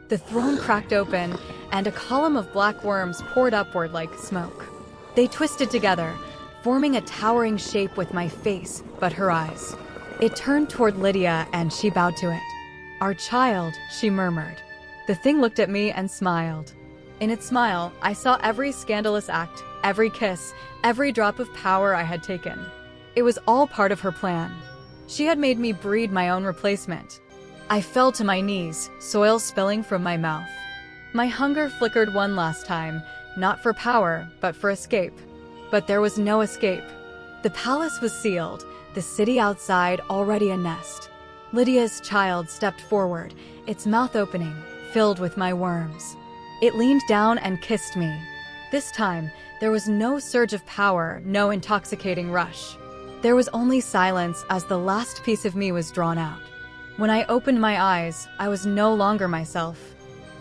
The throne cracked open, and a column of black worms poured upward like smoke. They twisted together, forming a towering shape with my face, but her eyes. It turned toward Lydia, and she bowed to it. "Our child," she murmured. The thing looked at me and smiled. In its smile, I saw every scandalous act, every kiss, every drop of power I had taken. It was all part of her plan. She had made me breed my own replacement. I fell to my knees, soil spilling from my mouth. My hunger flickered one last time, not for power, but for escape. But there was no escape. The palace was sealed, the city outside already a nest. Lydia's child stepped forward, its mouth opening, filled with my worms. It leaned down and kissed me. This time, there was no surge of power, no intoxicating rush. There was only silence as the last piece of me was drawn out. When I opened my eyes, I was no longer myself.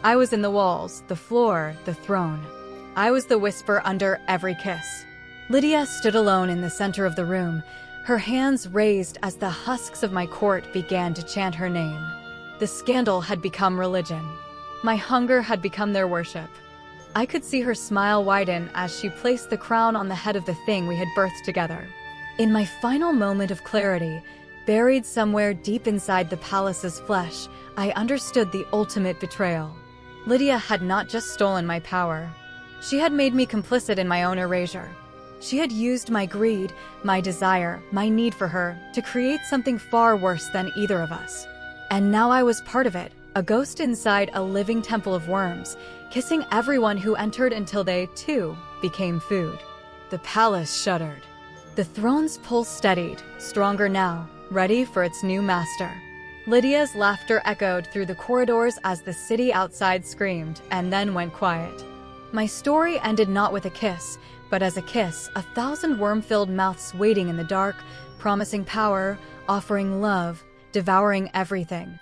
I was in the walls, the floor, the throne. I was the whisper under every kiss. Lydia stood alone in the center of the room, her hands raised as the husks of my court began to chant her name. The scandal had become religion. My hunger had become their worship. I could see her smile widen as she placed the crown on the head of the thing we had birthed together. In my final moment of clarity, buried somewhere deep inside the palace's flesh, I understood the ultimate betrayal. Lydia had not just stolen my power. She had made me complicit in my own erasure. She had used my greed, my desire, my need for her to create something far worse than either of us. And now I was part of it, a ghost inside a living temple of worms, kissing everyone who entered until they, too, became food. The palace shuddered. The throne's pulse steadied, stronger now, ready for its new master. Lydia's laughter echoed through the corridors as the city outside screamed, and then went quiet. My story ended not with a kiss, but as a kiss, 1,000 worm-filled mouths waiting in the dark, promising power, offering love, devouring everything.